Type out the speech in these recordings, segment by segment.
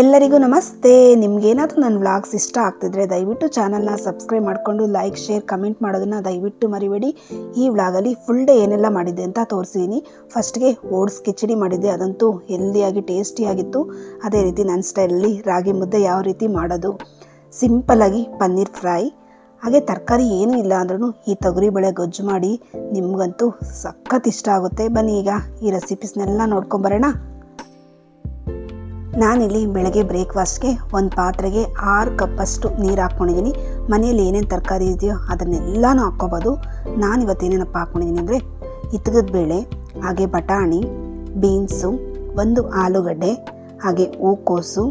ಎಲ್ಲರಿಗೂ ನಮಸ್ತೆ. ನಿಮಗೇನಾದರೂ ನನ್ನ ವ್ಲಾಗ್ಸ್ ಇಷ್ಟ ಆಗ್ತಿದ್ರೆ ದಯವಿಟ್ಟು ಚಾನಲ್ನ ಸಬ್ಸ್ಕ್ರೈಬ್ ಮಾಡಿಕೊಂಡು ಲೈಕ್ ಶೇರ್ ಕಮೆಂಟ್ ಮಾಡೋದನ್ನು ದಯವಿಟ್ಟು ಮರಿಬೇಡಿ. ಈ ವ್ಲಾಗಲ್ಲಿ ಫುಲ್ ಡೇ ಏನೆಲ್ಲ ಮಾಡಿದ್ದೆ ಅಂತ ತೋರಿಸಿದ್ದೀನಿ. ಫಸ್ಟ್ಗೆ ಓಟ್ಸ್ ಕಿಚಡಿ ಮಾಡಿದ್ದೆ, ಅದಂತೂ ಹೆಲ್ದಿಯಾಗಿ ಟೇಸ್ಟಿಯಾಗಿತ್ತು. ಅದೇ ರೀತಿ ನನ್ನ ಸ್ಟೈಲಲ್ಲಿ ರಾಗಿ ಮುದ್ದೆ ಯಾವ ರೀತಿ ಮಾಡೋದು, ಸಿಂಪಲ್ಲಾಗಿ ಪನ್ನೀರ್ ಫ್ರೈ, ಹಾಗೆ ತರಕಾರಿ ಏನೂ ಇಲ್ಲ ಅಂದ್ರೂ ಈ ತೊಗರಿಬೇಳೆ ಗೊಜ್ಜು ಮಾಡಿ ನಿಮಗಂತೂ ಸಖತ್ ಇಷ್ಟ ಆಗುತ್ತೆ. ಬನ್ನಿ ಈಗ ಈ ರೆಸಿಪೀಸ್ನೆಲ್ಲ ನೋಡ್ಕೊಂಬರೋಣ. ನಾನಿಲ್ಲಿ ಬೆಳಗ್ಗೆ ಬ್ರೇಕ್ಫಾಸ್ಟ್ಗೆ ಒಂದು ಪಾತ್ರೆಗೆ 6 ಕಪ್ಪಷ್ಟು ನೀರು ಹಾಕ್ಕೊಂಡಿದ್ದೀನಿ. ಮನೆಯಲ್ಲಿ ಏನೇನು ತರಕಾರಿ ಇದೆಯೋ ಅದನ್ನೆಲ್ಲನೂ ಹಾಕ್ಕೋಬೋದು. ನಾನಿವತ್ತು ಏನೇನಪ್ಪ ಹಾಕ್ಕೊಂಡಿದ್ದೀನಿ ಅಂದರೆ ಇತ್ಗದ ಬೇಳೆ, ಹಾಗೆ ಬಟಾಣಿ, ಬೀನ್ಸು, ಒಂದು ಆಲೂಗಡ್ಡೆ, ಹಾಗೆ ಹೂಕೋಸು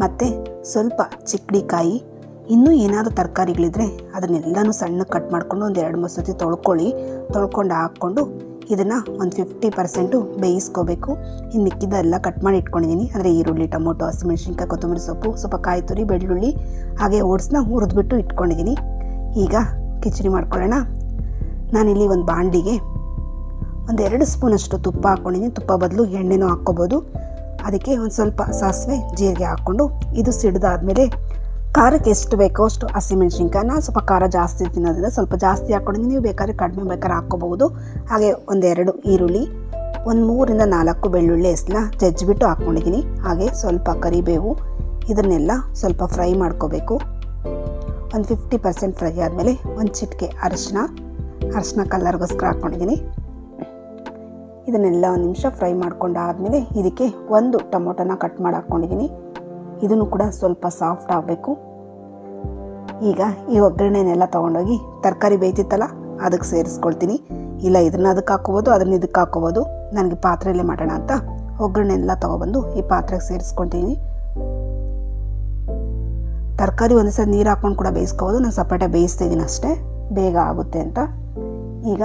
ಮತ್ತು ಸ್ವಲ್ಪ ಚಿಕ್ಕಡಿಕಾಯಿ. ಇನ್ನೂ ಏನಾದರೂ ತರಕಾರಿಗಳಿದ್ರೆ ಅದನ್ನೆಲ್ಲನೂ ಸಣ್ಣಗೆ ಕಟ್ ಮಾಡಿಕೊಂಡು ಒಂದು 2-3 ಸತಿ ತೊಳ್ಕೊಂಡು ಹಾಕ್ಕೊಂಡು ಇದನ್ನು ಒಂದು 50% ಬೇಯಿಸ್ಕೋಬೇಕು. ಇನ್ನು ಮಿಕ್ಕಿದ್ದೆಲ್ಲ ಕಟ್ ಮಾಡಿ ಇಟ್ಕೊಂಡಿದ್ದೀನಿ. ಅಂದರೆ ಈರುಳ್ಳಿ, ಟೊಮೊಟೊ, ಹಸಿಮೆಣಸಿನ್ಕಾಯಿ, ಕೊತ್ತಂಬರಿ ಸೊಪ್ಪು, ಸ್ವಲ್ಪ ಕಾಯಿ ತುರಿ, ಬೆಳ್ಳುಳ್ಳಿ, ಹಾಗೆ ಓಟ್ಸ್ನ ಹುರಿದ್ಬಿಟ್ಟು ಇಟ್ಕೊಂಡಿದ್ದೀನಿ. ಈಗ ಕಿಚಡಿ ಮಾಡ್ಕೊಳ್ಳೋಣ. ನಾನಿಲ್ಲಿ ಒಂದು ಬಾಣಲಿಗೆ ಒಂದು 2 ಸ್ಪೂನಷ್ಟು ತುಪ್ಪ ಹಾಕ್ಕೊಂಡಿದ್ದೀನಿ. ತುಪ್ಪ ಬದಲು ಎಣ್ಣೆನೂ ಹಾಕ್ಕೋಬೋದು. ಅದಕ್ಕೆ ಒಂದು ಸ್ವಲ್ಪ ಸಾಸಿವೆ, ಜೀರಿಗೆ ಹಾಕ್ಕೊಂಡು ಇದು ಸಿಡಿದಾದ್ಮೇಲೆ ಖಾರಕ್ಕೆ ಎಷ್ಟು ಬೇಕೋ ಅಷ್ಟು ಹಸಿಮೆಣಸಿನ್ಕಾಯಿ, ನಾನು ಸ್ವಲ್ಪ ಖಾರ ಜಾಸ್ತಿ ತಿನ್ನೋದ್ರಿಂದ ಸ್ವಲ್ಪ ಜಾಸ್ತಿ ಹಾಕ್ಕೊಂಡಿದ್ದೀನಿ. ನೀವು ಬೇಕಾದ್ರೆ ಕಡಿಮೆ ಬೇಕಾದ್ರೆ ಹಾಕ್ಕೋಬಹುದು. ಹಾಗೆ 1-2 ಈರುಳ್ಳಿ, ಒಂದು 3-4 ಬೆಳ್ಳುಳ್ಳಿ ಎಸ್ನ ಜಜ್ಜಿಬಿಟ್ಟು ಹಾಕ್ಕೊಂಡಿದ್ದೀನಿ. ಹಾಗೆ ಸ್ವಲ್ಪ ಕರಿಬೇವು, ಇದನ್ನೆಲ್ಲ ಸ್ವಲ್ಪ ಫ್ರೈ ಮಾಡ್ಕೋಬೇಕು. ಒಂದು 50% ಫ್ರೈ ಆದಮೇಲೆ ಒಂದು ಚಿಟಿಕೆ ಅರಿಶಿನ ಕಲರ್ಗೋಸ್ಕರ ಹಾಕ್ಕೊಂಡಿದ್ದೀನಿ. ಇದನ್ನೆಲ್ಲ ಒಂದು ನಿಮಿಷ ಫ್ರೈ ಮಾಡ್ಕೊಂಡಾದಮೇಲೆ ಇದಕ್ಕೆ ಒಂದು ಟೊಮೊಟೊನ ಕಟ್ ಮಾಡಿ ಹಾಕ್ಕೊಂಡಿದ್ದೀನಿ. ಇದನ್ನು ಕೂಡ ಸ್ವಲ್ಪ ಸಾಫ್ಟ್ ಆಗಬೇಕು. ಈಗ ಈ ಒಗ್ಗರಣೆನೆಲ್ಲ ತೊಗೊಂಡೋಗಿ ತರಕಾರಿ ಬೇಯ್ತಿತ್ತಲ್ಲ ಅದಕ್ಕೆ ಸೇರಿಸ್ಕೊಳ್ತೀನಿ. ಇಲ್ಲ ಇದನ್ನು ಅದಕ್ಕೆ ಹಾಕ್ಕೋಬೋದು, ಅದನ್ನು ಇದಕ್ಕೆ ಹಾಕ್ಕೋಬೋದು. ನನಗೆ ಪಾತ್ರೆಯಲ್ಲೇ ಮಾಡೋಣ ಅಂತ ಒಗ್ಗರಣೆನೆಲ್ಲ ತೊಗೊಬಂದು ಈ ಪಾತ್ರೆಗೆ ಸೇರಿಸ್ಕೊಳ್ತೀನಿ. ತರಕಾರಿ ಒಂದು ಸಲ ನೀರು ಹಾಕ್ಕೊಂಡು ಕೂಡ ಬೇಯಿಸ್ಕೋಬೋದು. ನಾನು ಸಪರೇಟಾಗಿ ಬೇಯಿಸ್ತಿದ್ದೀನಿ ಅಷ್ಟೇ, ಬೇಗ ಆಗುತ್ತೆ ಅಂತ. ಈಗ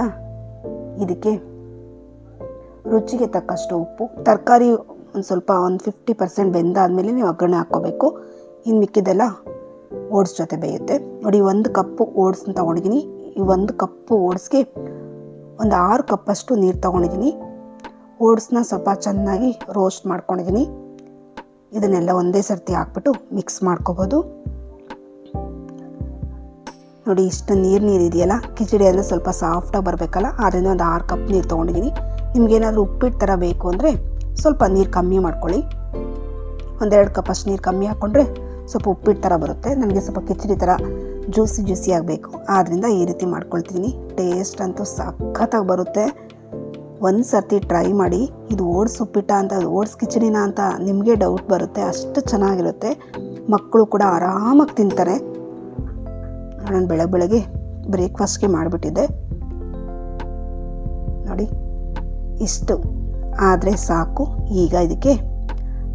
ಇದಕ್ಕೆ ರುಚಿಗೆ ತಕ್ಕಷ್ಟು ಉಪ್ಪು, ತರಕಾರಿ ಒಂದು ಸ್ವಲ್ಪ 50% ಬೆಂದಾದಮೇಲೆ ನೀವು ಒಗ್ಗರಣೆ ಹಾಕ್ಕೋಬೇಕು. ಇನ್ನು ಮಿಕ್ಕಿದ್ದೆಲ್ಲ ಓಟ್ಸ್ ಜೊತೆ ಬೇಯುತ್ತೆ. ನೋಡಿ, 1 ಕಪ್ಪು ಓಟ್ಸ್ನ ತೊಗೊಂಡಿದ್ದೀನಿ. ಈ 1 ಕಪ್ಪು ಓಟ್ಸ್ಗೆ ಒಂದು 6 ಕಪ್ಪಷ್ಟು ನೀರು ತೊಗೊಂಡಿದ್ದೀನಿ. ಓಟ್ಸ್ನ ಸ್ವಲ್ಪ ಚೆನ್ನಾಗಿ ರೋಸ್ಟ್ ಮಾಡ್ಕೊಂಡಿದ್ದೀನಿ. ಇದನ್ನೆಲ್ಲ ಒಂದೇ ಸರ್ತಿ ಹಾಕ್ಬಿಟ್ಟು ಮಿಕ್ಸ್ ಮಾಡ್ಕೋಬೋದು. ನೋಡಿ, ಇಷ್ಟು ನೀರಿದೆಯಲ್ಲ, ಕಿಚಡಿ ಅಂದರೆ ಸ್ವಲ್ಪ ಸಾಫ್ಟಾಗಿ ಬರಬೇಕಲ್ಲ, ಆದ್ದರಿಂದ ಒಂದು 6 ಕಪ್ ನೀರು ತೊಗೊಂಡಿದ್ದೀನಿ. ನಿಮಗೇನಾದರೂ ಉಪ್ಪಿಟ್ಟು ಥರ ಬೇಕು ಅಂದರೆ ಸ್ವಲ್ಪ ನೀರು ಕಮ್ಮಿ ಮಾಡ್ಕೊಳ್ಳಿ. 1-2 ಕಪ್ಪಷ್ಟು ನೀರು ಕಮ್ಮಿ ಹಾಕ್ಕೊಂಡ್ರೆ ಸ್ವಲ್ಪ ಉಪ್ಪಿಟ್ಟು ಥರ ಬರುತ್ತೆ. ನನಗೆ ಸ್ವಲ್ಪ ಕಿಚಡಿ ಥರ ಜ್ಯೂಸಿ ಆಗಬೇಕು, ಆದ್ದರಿಂದ ಈ ರೀತಿ ಮಾಡ್ಕೊಳ್ತೀನಿ. ಟೇಸ್ಟ್ ಅಂತೂ ಸಖತ್ತಾಗಿ ಬರುತ್ತೆ. ಒಂದು ಸರ್ತಿ ಟ್ರೈ ಮಾಡಿ. ಇದು ಓಟ್ಸ್ ಉಪ್ಪಿಟ್ಟ ಅಂತ, ಓಟ್ಸ್ ಕಿಚಡಿನ ಅಂತ ನಿಮಗೆ ಡೌಟ್ ಬರುತ್ತೆ, ಅಷ್ಟು ಚೆನ್ನಾಗಿರುತ್ತೆ. ಮಕ್ಕಳು ಕೂಡ ಆರಾಮಾಗಿ ತಿಂತಾರೆ. ನಾನು ಬೆಳಗ್ಗೆ ಬ್ರೇಕ್ಫಾಸ್ಟ್ಗೆ ಮಾಡಿಬಿಟ್ಟಿದ್ದೆ. ನೋಡಿ, ಇಷ್ಟು ಆದರೆ ಸಾಕು. ಈಗ ಇದಕ್ಕೆ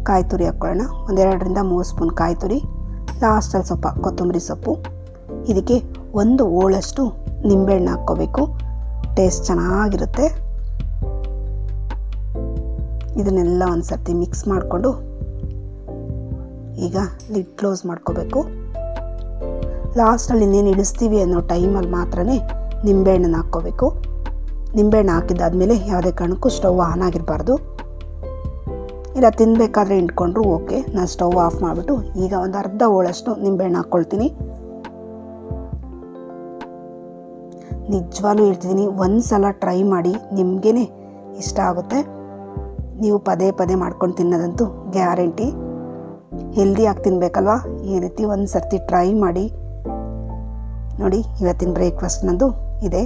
ಕಾಯಿ ತುರಿ ಹಾಕ್ಕೊಳ್ಳೋಣ. 2-3 ಸ್ಪೂನ್ ಕಾಯಿ ತುರಿ, ಲಾಸ್ಟಲ್ಲಿ ಸ್ವಲ್ಪ ಕೊತ್ತಂಬರಿ ಸೊಪ್ಪು. ಇದಕ್ಕೆ 1 ಹೋಳಷ್ಟು ನಿಂಬೆಹಣ್ಣು ಹಾಕ್ಕೋಬೇಕು, ಟೇಸ್ಟ್ ಚೆನ್ನಾಗಿರುತ್ತೆ. ಇದನ್ನೆಲ್ಲ ಒಂದು ಸರ್ತಿ ಮಿಕ್ಸ್ ಮಾಡಿಕೊಂಡು ಈಗ ಲಿಡ್ ಕ್ಲೋಸ್ ಮಾಡ್ಕೋಬೇಕು. ಲಾಸ್ಟಲ್ಲಿ ಇನ್ನೇನು ಇಳಿಸ್ತೀವಿ ಅನ್ನೋ ಟೈಮಲ್ಲಿ ಮಾತ್ರ ನಿಂಬೆಹಣ್ಣನ್ನು ಹಾಕ್ಕೋಬೇಕು. ನಿಂಬೆಹಣ್ಣು ಹಾಕಿದ್ದಾದಮೇಲೆ ಯಾವುದೇ ಕಾರಣಕ್ಕೂ ಸ್ಟವ್ ಆನ್ ಆಗಿರಬಾರ್ದು. ಇಲ್ಲ ತಿನ್ನಬೇಕಾದ್ರೆ ಇಟ್ಕೊಂಡ್ರು ಓಕೆ. ನಾನು ಸ್ಟವ್ ಆಫ್ ಮಾಡಿಬಿಟ್ಟು ಈಗ ಒಂದು ಅರ್ಧ ಹೋಳಷ್ಟು ನಿಂಬೆಹಣ್ಣು ಹಾಕ್ಕೊಳ್ತೀನಿ. ನಿಜವಾಗ್ಲೂ ಹೇಳ್ತಿದ್ದೀನಿ, ಒಂದು ಸಲ ಟ್ರೈ ಮಾಡಿ, ನಿಮಗೇ ಇಷ್ಟ ಆಗುತ್ತೆ. ನೀವು ಪದೇ ಮಾಡ್ಕೊಂಡು ತಿನ್ನೋದಂತೂ ಗ್ಯಾರಂಟಿ. ಹೆಲ್ದಿಯಾಗಿ ತಿನ್ನಬೇಕಲ್ವಾ, ಈ ರೀತಿ ಒಂದು ಸರ್ತಿ ಟ್ರೈ ಮಾಡಿ ನೋಡಿ. ಇವತ್ತಿನ ಬ್ರೇಕ್ಫಾಸ್ಟ್ ನಂದು ಇದೆ.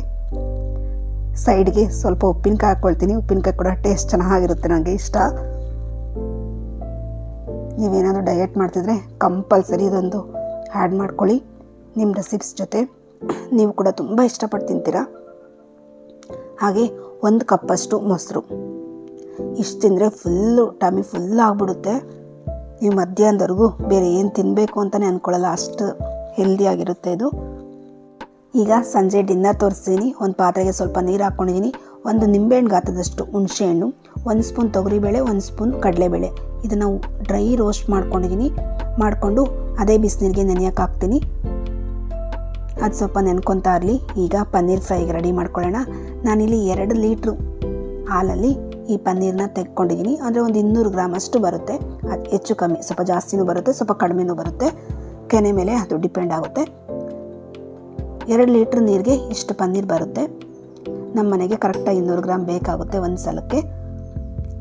ಸೈಡ್ಗೆ ಸ್ವಲ್ಪ ಉಪ್ಪಿನಕಾಯಿ ಹಾಕ್ಕೊಳ್ತೀನಿ. ಉಪ್ಪಿನಕಾಯಿ ಕೂಡ ಟೇಸ್ಟ್ ಚೆನ್ನಾಗಿರುತ್ತೆ, ನನಗೆ ಇಷ್ಟ. ನೀವೇನಾದರೂ ಡಯಟ್ ಮಾಡ್ತಿದ್ರೆ ಕಂಪಲ್ಸರಿ ಇದೊಂದು ಆ್ಯಡ್ ಮಾಡ್ಕೊಳ್ಳಿ ನಿಮ್ಮ ರೆಸಿಪ್ಸ್ ಜೊತೆ. ನೀವು ಕೂಡ ತುಂಬ ಇಷ್ಟಪಟ್ಟು ತಿಂತೀರಾ. ಹಾಗೆ 1 ಕಪ್ಪಷ್ಟು ಮೊಸರು. ಇಷ್ಟು ತಿಂದರೆ ಟಮಿ ಫುಲ್ ಆಗಿಬಿಡುತ್ತೆ. ನೀವು ಮಧ್ಯಾಹ್ನದವರೆಗೂ ಬೇರೆ ಏನು ತಿನ್ನಬೇಕು ಅಂತಲೇ ಅಂದ್ಕೊಳ್ಳಲ್ಲ, ಅಷ್ಟು ಹೆಲ್ದಿಯಾಗಿರುತ್ತೆ ಇದು. ಈಗ ಸಂಜೆ ಡಿನ್ನರ್ ತೋರಿಸ್ತೀನಿ. ಒಂದು ಪಾತ್ರೆಗೆ ಸ್ವಲ್ಪ ನೀರು ಹಾಕ್ಕೊಂಡಿದ್ದೀನಿ. 1 ನಿಂಬೆಹಣ್ಣು ಗಾತ್ರದಷ್ಟು ಹುಣಸೆಹಣ್ಣು, 1 ಸ್ಪೂನ್ ತೊಗರಿಬೇಳೆ, 1 ಸ್ಪೂನ್ ಕಡಲೆಬೇಳೆ, ಇದನ್ನು ಡ್ರೈ ರೋಸ್ಟ್ ಮಾಡ್ಕೊಂಡಿದ್ದೀನಿ. ಮಾಡಿಕೊಂಡು ಅದೇ ಬಿಸಿನೀರಿಗೆ ನೆನೆಯೋಕೆ ಹಾಕ್ತೀನಿ. ಅದು ಸ್ವಲ್ಪ ನೆನ್ಕೊತಾ ಇರಲಿ. ಈಗ ಪನ್ನೀರ್ ಫ್ರೈಗೆ ರೆಡಿ ಮಾಡ್ಕೊಳ್ಳೋಣ. ನಾನಿಲ್ಲಿ 2 ಲೀಟ್ರು ಹಾಲಲ್ಲಿ ಈ ಪನ್ನೀರನ್ನ ತೆಗೆದುಕೊಂಡಿದ್ದೀನಿ. ಅಂದರೆ ಒಂದು 200 ಗ್ರಾಮ್ ಅಷ್ಟು ಬರುತ್ತೆ. ಅದು ಹೆಚ್ಚು ಕಮ್ಮಿ, ಸ್ವಲ್ಪ ಜಾಸ್ತಿನೂ ಬರುತ್ತೆ, ಸ್ವಲ್ಪ ಕಡಿಮೆನೂ ಬರುತ್ತೆ. ಕೆನೆ ಮೇಲೆ ಅದು ಡಿಪೆಂಡ್ ಆಗುತ್ತೆ. 2 ಲೀಟ್ರ್ ನೀರಿಗೆ ಇಷ್ಟು ಪನ್ನೀರ್ ಬರುತ್ತೆ. ನಮ್ಮ ಮನೆಗೆ ಕರೆಕ್ಟಾಗಿ 200 ಗ್ರಾಮ್ ಬೇಕಾಗುತ್ತೆ ಒಂದು ಸಲಕ್ಕೆ.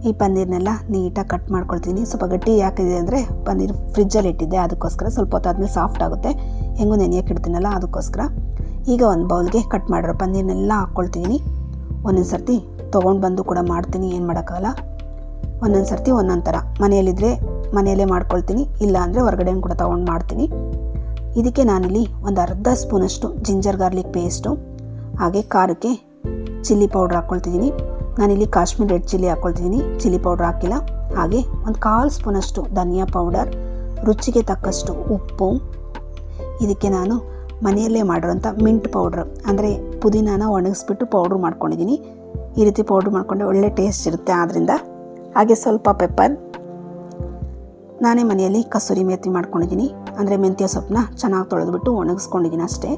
ಈ ಪನ್ನೀರ್ನೆಲ್ಲ ನೀಟಾಗಿ ಕಟ್ ಮಾಡ್ಕೊಳ್ತೀನಿ. ಸ್ವಲ್ಪ ಗಟ್ಟಿ ಯಾಕಿದೆ ಅಂದರೆ ಪನ್ನೀರ್ ಫ್ರಿಜ್ಜಲ್ಲಿ ಇಟ್ಟಿದ್ದೆ, ಅದಕ್ಕೋಸ್ಕರ. ಸ್ವಲ್ಪ ಹೊತ್ತಾದ್ಮೇಲೆ ಸಾಫ್ಟ್ ಆಗುತ್ತೆ, ಹೆಂಗೂ ನೆನೆಯೋಕೆ ಇಡ್ತೀನಲ್ಲ ಅದಕ್ಕೋಸ್ಕರ. ಈಗ ಒಂದು ಬೌಲ್ಗೆ ಕಟ್ ಮಾಡಿರೋ ಪನ್ನೀರ್ನೆಲ್ಲ ಹಾಕ್ಕೊಳ್ತೀನಿ. ಒಂದೊಂದು ಸರ್ತಿ ತೊಗೊಂಡು ಬಂದು ಕೂಡ ಮಾಡ್ತೀನಿ, ಏನು ಮಾಡೋಕ್ಕಾಗಲ್ಲ. ಒಂದೊಂದು ಸರ್ತಿ ಒಂದೊಂದು ಥರ. ಮನೆಯಲ್ಲಿದ್ದರೆ ಮನೆಯಲ್ಲೇ ಮಾಡ್ಕೊಳ್ತೀನಿ, ಇಲ್ಲ ಅಂದರೆ ಹೊರಗಡೆ ಕೂಡ ತೊಗೊಂಡು ಮಾಡ್ತೀನಿ. ಇದಕ್ಕೆ ನಾನಿಲ್ಲಿ ಒಂದು ಅರ್ಧ ಸ್ಪೂನಷ್ಟು ಜಿಂಜರ್ ಗಾರ್ಲಿಕ್ ಪೇಸ್ಟು, ಹಾಗೆ ಖಾರಕ್ಕೆ ಚಿಲ್ಲಿ ಪೌಡ್ರ್ ಹಾಕ್ಕೊಳ್ತಿದ್ದೀನಿ. ನಾನಿಲ್ಲಿ ಕಾಶ್ಮೀರ್ ರೆಡ್ ಚಿಲ್ಲಿ ಹಾಕ್ಕೊಳ್ತಿದ್ದೀನಿ, ಚಿಲ್ಲಿ ಪೌಡ್ರ್ ಹಾಕಿಲ್ಲ. ಹಾಗೆ ಒಂದು 1/4 ಸ್ಪೂನಷ್ಟು ಧನಿಯಾ ಪೌಡರ್, ರುಚಿಗೆ ತಕ್ಕಷ್ಟು ಉಪ್ಪು. ಇದಕ್ಕೆ ನಾನು ಮನೆಯಲ್ಲೇ ಮಾಡಿರೋಂಥ ಮಿಂಟ್ ಪೌಡ್ರ್, ಅಂದರೆ ಪುದೀನಾನ ಒಣಗಿಸ್ಬಿಟ್ಟು ಪೌಡ್ರ್ ಮಾಡ್ಕೊಂಡಿದ್ದೀನಿ. ಈ ರೀತಿ ಪೌಡ್ರ್ ಮಾಡಿಕೊಂಡ್ರೆ ಒಳ್ಳೆ ಟೇಸ್ಟ್ ಇರುತ್ತೆ ಆದ್ದರಿಂದ. ಹಾಗೆ ಸ್ವಲ್ಪ ಪೆಪ್ಪರ್. ನಾನೇ ಮನೆಯಲ್ಲಿ ಕಸೂರಿ ಮೇಥಿ ಮಾಡ್ಕೊಂಡಿದ್ದೀನಿ, ಅಂದರೆ ಮೆಂತ್ಯ ಸೊಪ್ಪನ್ನ ಚೆನ್ನಾಗಿ ತೊಳೆದ್ಬಿಟ್ಟು ಒಣಗಿಸ್ಕೊಂಡಿದ್ದೀನಿ ಅಷ್ಟೇ.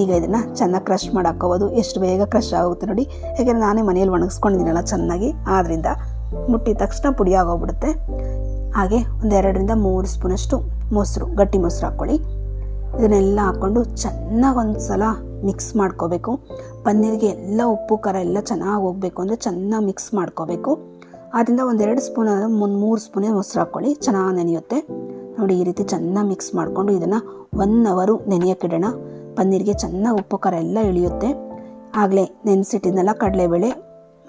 ಈಗ ಇದನ್ನು ಚೆನ್ನಾಗಿ ಕ್ರಷ್ ಮಾಡಿ ಹಾಕೋಬೋದು. ಎಷ್ಟು ಬೇಗ ಕ್ರಷ್ ಆಗುತ್ತೆ ನೋಡಿ, ಯಾಕೆಂದರೆ ನಾನೇ ಮನೆಯಲ್ಲಿ ಒಣಗಿಸ್ಕೊಂಡಿದ್ದೀನಲ್ಲ ಚೆನ್ನಾಗಿ, ಆದ್ದರಿಂದ ಮುಟ್ಟಿದ ತಕ್ಷಣ ಪುಡಿ ಆಗೋಗ್ಬಿಡುತ್ತೆ. ಹಾಗೆ ಒಂದು 2-3 ಸ್ಪೂನಷ್ಟು ಮೊಸರು, ಗಟ್ಟಿ ಮೊಸರು ಹಾಕ್ಕೊಳ್ಳಿ. ಇದನ್ನೆಲ್ಲ ಹಾಕ್ಕೊಂಡು ಚೆನ್ನಾಗಿ ಒಂದು ಸಲ ಮಿಕ್ಸ್ ಮಾಡ್ಕೋಬೇಕು. ಪನ್ನೀರಿಗೆ ಎಲ್ಲ ಉಪ್ಪು ಖಾರ ಎಲ್ಲ ಚೆನ್ನಾಗಿ ಹೋಗಬೇಕು ಅಂದರೆ ಚೆನ್ನಾಗಿ ಮಿಕ್ಸ್ ಮಾಡ್ಕೋಬೇಕು. ಆದ್ದರಿಂದ 1-2 ಸ್ಪೂನ್ 3 ಸ್ಪೂನೇ ಮೊಸರು ಹಾಕ್ಕೊಳ್ಳಿ, ಚೆನ್ನಾಗಿ ನೆನೆಯುತ್ತೆ ನೋಡಿ. ಈ ರೀತಿ ಚೆನ್ನಾಗಿ ಮಿಕ್ಸ್ ಮಾಡಿಕೊಂಡು ಇದನ್ನು 1 ಅವರ್ ನೆನೆಯೋಕ್ಕಿಡೋಣ. ಪನ್ನೀರಿಗೆ ಚೆನ್ನಾಗಿ ಉಪ್ಪು ಖಾರ ಎಲ್ಲ ಇಳಿಯುತ್ತೆ. ಆಗಲೇ ನೆನೆಸಿಟ್ಟಿದ್ನೆಲ್ಲ ಕಡಲೆಬೇಳೆ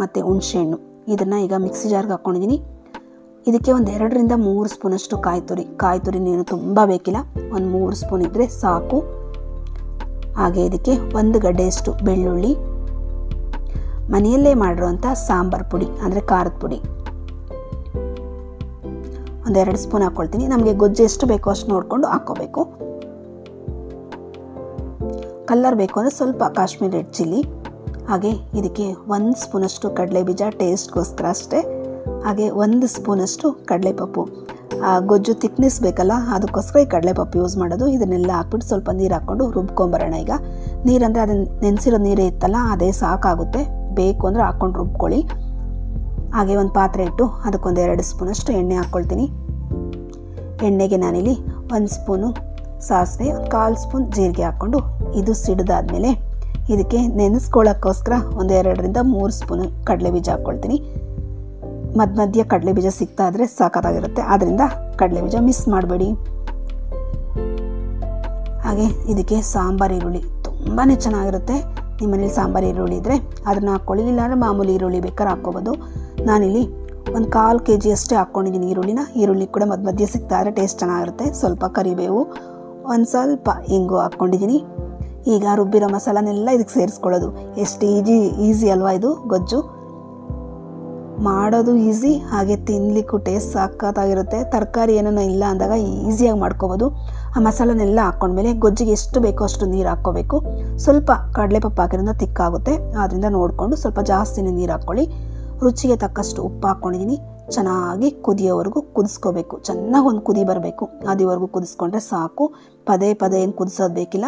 ಮತ್ತು ಹುಣಸೆಹಣ್ಣು, ಇದನ್ನು ಈಗ ಮಿಕ್ಸಿ ಜಾರ್ಗೆ ಹಾಕ್ಕೊಂಡಿದ್ದೀನಿ. ಇದಕ್ಕೆ ಒಂದು 2-3 ಸ್ಪೂನಷ್ಟು ಕಾಯಿ ತುರಿ ನೀನು ತುಂಬ ಬೇಕಿಲ್ಲ, ಒಂದು 3 ಸ್ಪೂನ್ ಇದ್ದರೆ ಸಾಕು. ಹಾಗೆ ಇದಕ್ಕೆ 1 ಗಡ್ಡೆಯಷ್ಟು ಬೆಳ್ಳುಳ್ಳಿ, ಮನೆಯಲ್ಲೇ ಮಾಡಿರೋಂಥ ಸಾಂಬಾರು ಪುಡಿ ಅಂದರೆ ಖಾರದ ಪುಡಿ ಒಂದು 2 ಸ್ಪೂನ್ ಹಾಕ್ಕೊಳ್ತೀನಿ. ನಮಗೆ ಗೊಜ್ಜು ಎಷ್ಟು ಬೇಕೋ ಅಷ್ಟು ನೋಡಿಕೊಂಡು ಹಾಕ್ಕೋಬೇಕು. ಕಲರ್ ಬೇಕು ಅಂದರೆ ಸ್ವಲ್ಪ ಕಾಶ್ಮೀರ್ ರೆಡ್ ಚಿಲ್ಲಿ. ಹಾಗೆ ಇದಕ್ಕೆ 1 ಸ್ಪೂನಷ್ಟು ಕಡಲೆ ಬೀಜ, ಟೇಸ್ಟ್ಗೋಸ್ಕರ ಅಷ್ಟೇ. ಹಾಗೆ 1 ಸ್ಪೂನಷ್ಟು ಕಡಲೆಪಪ್ಪು, ಗೊಜ್ಜು ತಿಕ್ನೆಸ್ ಬೇಕಲ್ಲ ಅದಕ್ಕೋಸ್ಕರ ಈ ಕಡಲೆಪಪ್ಪು ಯೂಸ್ ಮಾಡೋದು. ಇದನ್ನೆಲ್ಲ ಹಾಕ್ಬಿಟ್ಟು ಸ್ವಲ್ಪ ನೀರು ಹಾಕ್ಕೊಂಡು ರುಬ್ಕೊಂಬರೋಣ. ಈಗ ನೀರಂದರೆ ಅದನ್ನು ನೆನೆಸಿರೋ ನೀರೇ ಇತ್ತಲ್ಲ ಅದೇ ಸಾಕಾಗುತ್ತೆ, ಬೇಕು ಅಂದರೆ ಹಾಕ್ಕೊಂಡು ರುಬ್ಕೊಳ್ಳಿ. ಹಾಗೆ ಒಂದು ಪಾತ್ರೆ ಇಟ್ಟು ಅದಕ್ಕೊಂದು 2 ಸ್ಪೂನಷ್ಟು ಎಣ್ಣೆ ಹಾಕ್ಕೊಳ್ತೀನಿ. ಎಣ್ಣೆಗೆ ನಾನಿಲ್ಲಿ 1 ಸ್ಪೂನು ಸಾಸಿವೆ, 1/4 ಸ್ಪೂನ್ ಜೀರಿಗೆ ಹಾಕ್ಕೊಂಡು ಇದು ಸಿಡಿದಾದ್ಮೇಲೆ ಇದಕ್ಕೆ ನೆನೆಸ್ಕೊಳ್ಳೋಕ್ಕೋಸ್ಕರ ಒಂದು 2-3 ಸ್ಪೂನ್ ಕಡಲೆ ಬೀಜ ಹಾಕ್ಕೊಳ್ತೀನಿ. ಮಧ್ಯ ಕಡಲೆ ಬೀಜ ಸಿಗ್ತಾ ಇದ್ರೆ ಸಾಕಾಗಿರುತ್ತೆ, ಆದ್ದರಿಂದ ಕಡಲೆ ಬೀಜ ಮಿಸ್ ಮಾಡಬೇಡಿ. ಹಾಗೆ ಇದಕ್ಕೆ ಸಾಂಬಾರು ಈರುಳ್ಳಿ ತುಂಬಾ ಚೆನ್ನಾಗಿರುತ್ತೆ. ನಿಮ್ಮ ಮನೇಲಿ ಸಾಂಬಾರು ಈರುಳ್ಳಿ ಇದ್ದರೆ ಅದನ್ನು ಹಾಕ್ಕೊಳ್ಳಿ, ಇಲ್ಲಾಂದರೆ ಮಾಮೂಲಿ ಈರುಳ್ಳಿ ಬೇಕಾದ್ರೆ ಹಾಕ್ಕೋಬೋದು. ನಾನಿಲ್ಲಿ ಒಂದು 1/4 kg ಅಷ್ಟೇ ಹಾಕ್ಕೊಂಡಿದ್ದೀನಿ ಈರುಳ್ಳಿನ. ಈರುಳ್ಳಿ ಕೂಡ ಮಧ್ಯ ಸಿಗ್ತಾ ಇದ್ರೆ ಟೇಸ್ಟ್ ಚೆನ್ನಾಗಿರುತ್ತೆ. ಸ್ವಲ್ಪ ಕರಿಬೇವು, ಒಂದು ಸ್ವಲ್ಪ ಇಂಗು ಹಾಕ್ಕೊಂಡಿದ್ದೀನಿ. ಈಗ ರುಬ್ಬಿರೋ ಮಸಾಲನೆಲ್ಲ ಇದಕ್ಕೆ ಸೇರಿಸ್ಕೊಳ್ಳೋದು. ಎಷ್ಟು ಈಸಿ ಅಲ್ವಾ ಇದು ಗೊಜ್ಜು. ಮಾಡೋದು ಈಸಿ, ಹಾಗೆ ತಿನ್ನಲಿಕ್ಕೂ ಟೇಸ್ಟ್ ಸಖತ್ತಾಗಿರುತ್ತೆ. ತರಕಾರಿ ಏನೋ ಇಲ್ಲ ಅಂದಾಗ ಈಸಿಯಾಗಿ ಮಾಡ್ಕೋಬೋದು. ಆ ಮಸಾಲನೆಲ್ಲ ಹಾಕ್ಕೊಂಡ್ಮೇಲೆ ಗೊಜ್ಜಿಗೆ ಎಷ್ಟು ಬೇಕೋ ಅಷ್ಟು ನೀರು ಹಾಕ್ಕೋಬೇಕು. ಸ್ವಲ್ಪ ಕಡಲೆಪಪ್ಪು ಹಾಕಿರೋದ್ರಿಂದ ತಿಕ್ಕಾಗುತ್ತೆ, ಆದ್ದರಿಂದ ನೋಡಿಕೊಂಡು ಸ್ವಲ್ಪ ಜಾಸ್ತಿನೇ ನೀರು ಹಾಕ್ಕೊಳ್ಳಿ. ರುಚಿಗೆ ತಕ್ಕಷ್ಟು ಉಪ್ಪು ಹಾಕ್ಕೊಂಡಿದ್ದೀನಿ. ಚೆನ್ನಾಗಿ ಕುದಿಯೋವರೆಗೂ ಕುದಿಸ್ಕೋಬೇಕು. ಚೆನ್ನಾಗಿ ಒಂದು ಕುದಿ ಬರಬೇಕು, ಅದುವರೆಗೂ ಕುದಿಸ್ಕೊಂಡ್ರೆ ಸಾಕು. ಪದೇ ಏನು ಕುದಿಸೋದು ಬೇಕಿಲ್ಲ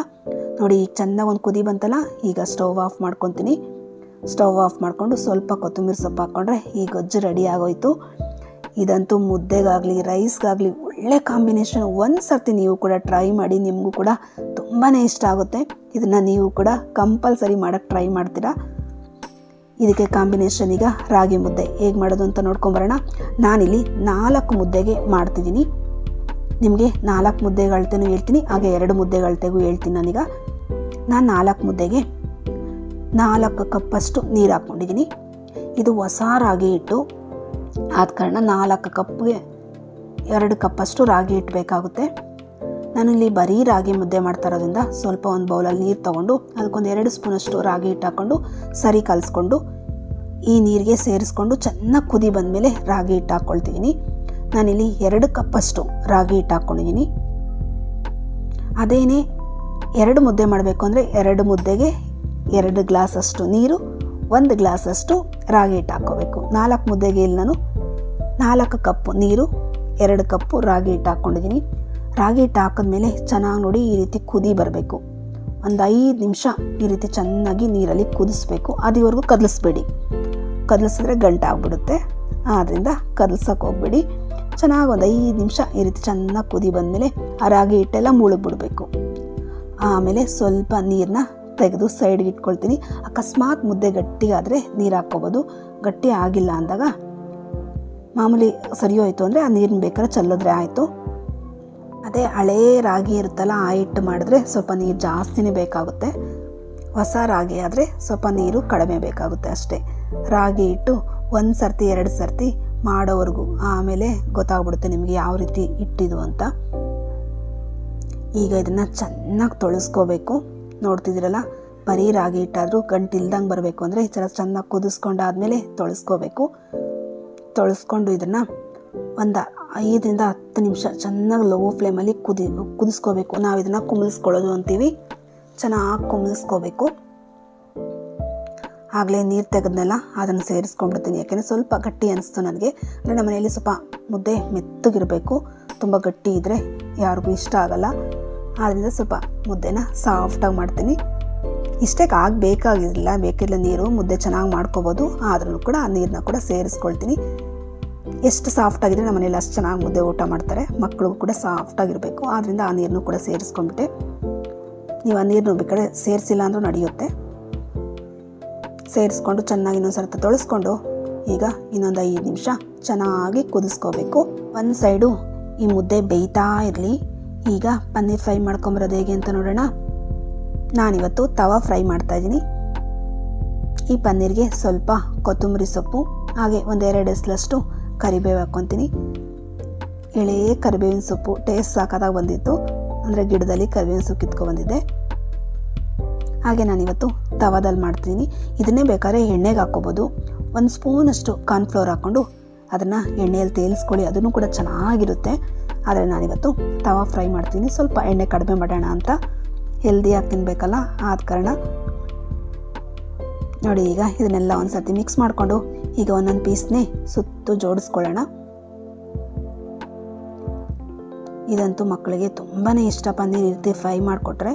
ನೋಡಿ. ಈಗ ಚೆನ್ನಾಗಿ ಒಂದು ಕುದಿ ಬಂತಲ್ಲ, ಈಗ ಸ್ಟವ್ ಆಫ್ ಮಾಡ್ಕೊತೀನಿ. ಸ್ಟವ್ ಆಫ್ ಮಾಡಿಕೊಂಡು ಸ್ವಲ್ಪ ಕೊತ್ತಂಬರಿ ಸೊಪ್ಪು ಹಾಕ್ಕೊಂಡ್ರೆ ಈ ಗೊಜ್ಜು ರೆಡಿ ಆಗೋಯ್ತು. ಇದಂತೂ ಮುದ್ದೆಗಾಗಲಿ ರೈಸ್ಗಾಗಲಿ ಒಳ್ಳೆ ಕಾಂಬಿನೇಷನ್. ಒಂದು ಸರ್ತಿ ನೀವು ಕೂಡ ಟ್ರೈ ಮಾಡಿ, ನಿಮಗೂ ಕೂಡ ತುಂಬಾ ಇಷ್ಟ ಆಗುತ್ತೆ. ಇದನ್ನು ನೀವು ಕೂಡ ಕಂಪಲ್ಸರಿ ಮಾಡೋಕ್ಕೆ ಟ್ರೈ ಮಾಡ್ತೀರಾ. ಇದಕ್ಕೆ ಕಾಂಬಿನೇಷನ್ ಈಗ ರಾಗಿ ಮುದ್ದೆ ಹೇಗೆ ಮಾಡೋದು ಅಂತ ನೋಡ್ಕೊಂಬರೋಣ. ನಾನಿಲ್ಲಿ 4 ಮುದ್ದೆಗೆ ಮಾಡ್ತಿದ್ದೀನಿ. ನಿಮಗೆ 4 ಮುದ್ದೆಗೆ ಅಳತೆನೂ ಹೇಳ್ತೀನಿ, ಹಾಗೆ 2 ಮುದ್ದೆಗೆ ಅಳತೆಗೂ ಹೇಳ್ತೀನಿ. ನಾನೀಗ 4 ಮುದ್ದೆಗೆ 4 ಕಪ್ಪಷ್ಟು ನೀರು ಹಾಕ್ಕೊಂಡಿದ್ದೀನಿ. ಇದು ಹೊಸ ರಾಗಿ ಹಿಟ್ಟು ಆದ ಕಾರಣ 4 ಕಪ್ಗೆ 2 ಕಪ್ಪಷ್ಟು ರಾಗಿ ಹಿಟ್ಟು ಬೇಕಾಗುತ್ತೆ. ನಾನಿಲ್ಲಿ ಬರೀ ರಾಗಿ ಮುದ್ದೆ ಮಾಡ್ತಾ ಇರೋದ್ರಿಂದ ಸ್ವಲ್ಪ ಒಂದು ಬೌಲಲ್ಲಿ ನೀರು ತೊಗೊಂಡು ಅದಕ್ಕೊಂದು 2 ಸ್ಪೂನಷ್ಟು ರಾಗಿ ಹಿಟ್ಟು ಹಾಕ್ಕೊಂಡು ಸರಿ ಕಲಿಸ್ಕೊಂಡು ಈ ನೀರಿಗೆ ಸೇರಿಸ್ಕೊಂಡು ಚೆನ್ನಾಗಿ ಕುದಿ ಬಂದಮೇಲೆ ರಾಗಿ ಹಿಟ್ಟು ಹಾಕ್ಕೊಳ್ತಿದ್ದೀನಿ. ನಾನಿಲ್ಲಿ 2 ಕಪ್ಪಷ್ಟು ರಾಗಿ ಹಿಟ್ಟು ಹಾಕ್ಕೊಂಡಿದ್ದೀನಿ. ಅದೇನೇ 2 ಮುದ್ದೆ ಮಾಡಬೇಕು ಅಂದರೆ 2 ಮುದ್ದೆಗೆ 2 ಗ್ಲಾಸಷ್ಟು ನೀರು, 1 ಗ್ಲಾಸಷ್ಟು ರಾಗಿ ಹಿಟ್ಟು ಹಾಕ್ಕೋಬೇಕು. 4 ಮುದ್ದೆಗೆ ಇಲ್ಲಿ ನಾನು 4 ಕಪ್ಪು ನೀರು, 2 ಕಪ್ಪು ರಾಗಿ ಹಿಟ್ಟು ಹಾಕ್ಕೊಂಡಿದ್ದೀನಿ. ರಾಗಿ ಹಿಟ್ಟು ಹಾಕಿದ್ಮೇಲೆ ಚೆನ್ನಾಗಿ ನೋಡಿ ಈ ರೀತಿ ಕುದಿ ಬರಬೇಕು. ಒಂದು 5 ನಿಮಿಷ ಈ ರೀತಿ ಚೆನ್ನಾಗಿ ನೀರಲ್ಲಿ ಕುದಿಸ್ಬೇಕು. ಅದುವರೆಗೂ ಕದಲಿಸ್ಬೇಡಿ, ಕದಲಿಸಿದ್ರೆ ಗಂಟಾಗ್ಬಿಡುತ್ತೆ. ಆದ್ದರಿಂದ ಕದಲ್ಸೋಕೆ ಹೋಗ್ಬೇಡಿ. ಚೆನ್ನಾಗಿ ಒಂದು 5 ನಿಮಿಷ ಈ ರೀತಿ ಚೆನ್ನಾಗಿ ಕುದಿ ಬಂದಮೇಲೆ ಆ ರಾಗಿ ಹಿಟ್ಟೆಲ್ಲ ಮುಳುಗ್ಬಿಡ್ಬೇಕು. ಆಮೇಲೆ ಸ್ವಲ್ಪ ನೀರನ್ನ ತೆಗೆದು ಸೈಡ್ಗೆ ಇಟ್ಕೊಳ್ತೀನಿ. ಅಕಸ್ಮಾತ್ ಮುದ್ದೆ ಗಟ್ಟಿಗಾದರೆ ನೀರು ಹಾಕ್ಕೋಬೋದು. ಗಟ್ಟಿ ಆಗಿಲ್ಲ ಅಂದಾಗ ಮಾಮೂಲಿ ಸರಿ ಹೋಯ್ತು ಅಂದರೆ ಆ ನೀರನ್ನ ಬೇಕಾದ್ರೆ ಚೆಲ್ಲಿದ್ರೆ ಆಯಿತು. ಅದೇ ಹಳೇ ರಾಗಿ ಇರುತ್ತಲ್ಲ ಆ ಹಿಟ್ಟು ಮಾಡಿದ್ರೆ ಸ್ವಲ್ಪ ನೀರು ಜಾಸ್ತಿನೇ ಬೇಕಾಗುತ್ತೆ. ಹೊಸ ರಾಗಿ ಆದರೆ ಸ್ವಲ್ಪ ನೀರು ಕಡಿಮೆ ಬೇಕಾಗುತ್ತೆ ಅಷ್ಟೇ. ರಾಗಿ ಹಿಟ್ಟು 1 ಸರ್ತಿ 2 ಸರ್ತಿ ಮಾಡೋವರೆಗೂ ಆಮೇಲೆ ಗೊತ್ತಾಗ್ಬಿಡುತ್ತೆ ನಿಮಗೆ ಯಾವ ರೀತಿ ಹಿಟ್ಟಿದು ಅಂತ. ಈಗ ಇದನ್ನು ಚೆನ್ನಾಗಿ ತೊಳಸ್ಕೋಬೇಕು. ನೋಡ್ತಿದ್ದೀರಲ್ಲ, ಬರೀ ರಾಗಿ ಹಿಟ್ಟಾದರೂ ಗಂಟು ಇಲ್ದಂಗೆ ಬರಬೇಕು ಅಂದರೆ ಈ ಥರ ಚೆನ್ನಾಗಿ ಕುದಿಸ್ಕೊಂಡಾದ್ಮೇಲೆ ತೊಳಸ್ಕೋಬೇಕು. ತೊಳಸ್ಕೊಂಡು ಇದನ್ನು ಒಂದು 5 ರಿಂದ 10 ನಿಮಿಷ ಚೆನ್ನಾಗಿ ಲೋ ಫ್ಲೇಮಲ್ಲಿ ಕುದಿಸ್ಕೋಬೇಕು. ನಾವು ಇದನ್ನು ಕುಮಿಳಿಸ್ಕೊಳ್ಳೋದು ಅಂತೀವಿ. ಚೆನ್ನಾಗಿ ಕುಮಿಳಿಸ್ಕೋಬೇಕು. ಆಗಲೇ ನೀರು ತೆಗೆದ್ನೆಲ್ಲ ಅದನ್ನು ಸೇರಿಸ್ಕೊಂಡ್ಬಿಡ್ತೀನಿ. ಯಾಕೆಂದರೆ ಸ್ವಲ್ಪ ಗಟ್ಟಿ ಅನಿಸ್ತು ನನಗೆ. ಅಂದರೆ ನಮ್ಮ ಮನೆಯಲ್ಲಿ ಸ್ವಲ್ಪ ಮುದ್ದೆ ಮೆತ್ತಗಿರಬೇಕು. ತುಂಬ ಗಟ್ಟಿ ಇದ್ದರೆ ಯಾರಿಗೂ ಇಷ್ಟ ಆಗಲ್ಲ. ಆದ್ದರಿಂದ ಸ್ವಲ್ಪ ಮುದ್ದೆನ ಸಾಫ್ಟಾಗಿ ಮಾಡ್ತೀನಿ. ಇಷ್ಟಕ್ಕೆ ಆಗಬೇಕಾಗಿಲ್ಲ, ಬೇಕಿಲ್ಲ ನೀರು ಮುದ್ದೆ ಚೆನ್ನಾಗಿ ಮಾಡ್ಕೋಬೋದು. ಆದ್ರೂ ಕೂಡ ಆ ನೀರನ್ನ ಕೂಡ ಸೇರಿಸ್ಕೊಳ್ತೀನಿ. ಎಷ್ಟು ಸಾಫ್ಟಾಗಿದ್ರೆ ನಮ್ಮ ಮನೇಲಿ ಅಷ್ಟು ಚೆನ್ನಾಗಿ ಮುದ್ದೆ ಊಟ ಮಾಡ್ತಾರೆ. ಮಕ್ಕಳಿಗೂ ಕೂಡ ಸಾಫ್ಟಾಗಿರಬೇಕು. ಆದ್ದರಿಂದ ಆ ನೀರನ್ನು ಕೂಡ ಸೇರಿಸ್ಕೊಂಡ್ಬಿಟ್ಟೆ. ನೀವು ಆ ನೀರನ್ನು ಬೇಕಾದ್ರೆ ಸೇರಿಸಿಲ್ಲ ಅಂದರೂ ನಡೆಯುತ್ತೆ. ಸೇರಿಸ್ಕೊಂಡು ಚೆನ್ನಾಗಿ ಇನ್ನೊಂದು ಸರ್ತಿ ತೊಳಸ್ಕೊಂಡು ಈಗ ಇನ್ನೊಂದು 5 ನಿಮಿಷ ಚೆನ್ನಾಗಿ ಕುದಿಸ್ಕೋಬೇಕು. ಒಂದು ಸೈಡು ಈ ಮುದ್ದೆ ಬೇಯ್ತಾ ಇರಲಿ. ಈಗ ಪನ್ನೀರ್ ಫ್ರೈ ಮಾಡ್ಕೊಂಬರೋದು ಹೇಗೆ ಅಂತ ನೋಡೋಣ. ನಾನಿವತ್ತು ತವಾ ಫ್ರೈ ಮಾಡ್ತಾಯಿದ್ದೀನಿ. ಈ ಪನ್ನೀರ್ಗೆ ಸ್ವಲ್ಪ ಕೊತ್ತಂಬರಿ ಸೊಪ್ಪು ಹಾಗೆ 1-2 ಎಸಲಷ್ಟು ಕರಿಬೇವು ಹಾಕ್ಕೊತೀನಿ. ಎಳೆ ಕರಿಬೇವಿನ ಸೊಪ್ಪು ಟೇಸ್ಟ್ ಸಾಕಾದಾಗ ಬಂದಿತ್ತು. ಅಂದರೆ ಗಿಡದಲ್ಲಿ ಕರಿಬೇವಿನ ಸೊಪ್ಪು ಕಿತ್ಕೊಬಂದಿದ್ದೆ. ಹಾಗೆ ನಾನಿವತ್ತು ತವಾದಲ್ಲಿ ಮಾಡ್ತೀನಿ. ಇದನ್ನೇ ಬೇಕಾದ್ರೆ ಎಣ್ಣೆಗೆ ಹಾಕ್ಕೋಬೋದು. 1 ಸ್ಪೂನಷ್ಟು ಕಾರ್ನ್ಫ್ಲೋರ್ ಹಾಕ್ಕೊಂಡು ಅದನ್ನು ಎಣ್ಣೆಯಲ್ಲಿ ತೇಲಿಸ್ಕೊಳ್ಳಿ, ಅದನ್ನು ಕೂಡ ಚೆನ್ನಾಗಿರುತ್ತೆ. ಆದರೆ ನಾನಿವತ್ತು ತವಾ ಫ್ರೈ ಮಾಡ್ತೀನಿ. ಸ್ವಲ್ಪ ಎಣ್ಣೆ ಕಡಿಮೆ ಮಾಡೋಣ ಅಂತ, ಹೆಲ್ದಿಯಾಗಿ ತಿನ್ನಬೇಕಲ್ಲ, ಆದ ಕಾರಣ. ನೋಡಿ, ಈಗ ಇದನ್ನೆಲ್ಲ ಒಂದು ಸರ್ತಿ ಮಿಕ್ಸ್ ಮಾಡಿಕೊಂಡು ಈಗ ಒಂದೊಂದು ಪೀಸ್ನೇ ಸುತ್ತು ಜೋಡಿಸ್ಕೊಳ್ಳೋಣ. ಇದಂತೂ ಮಕ್ಕಳಿಗೆ ತುಂಬಾ ಇಷ್ಟ. ಪನ್ನೀರ್ ರೀತಿ ಫ್ರೈ ಮಾಡಿಕೊಟ್ರೆ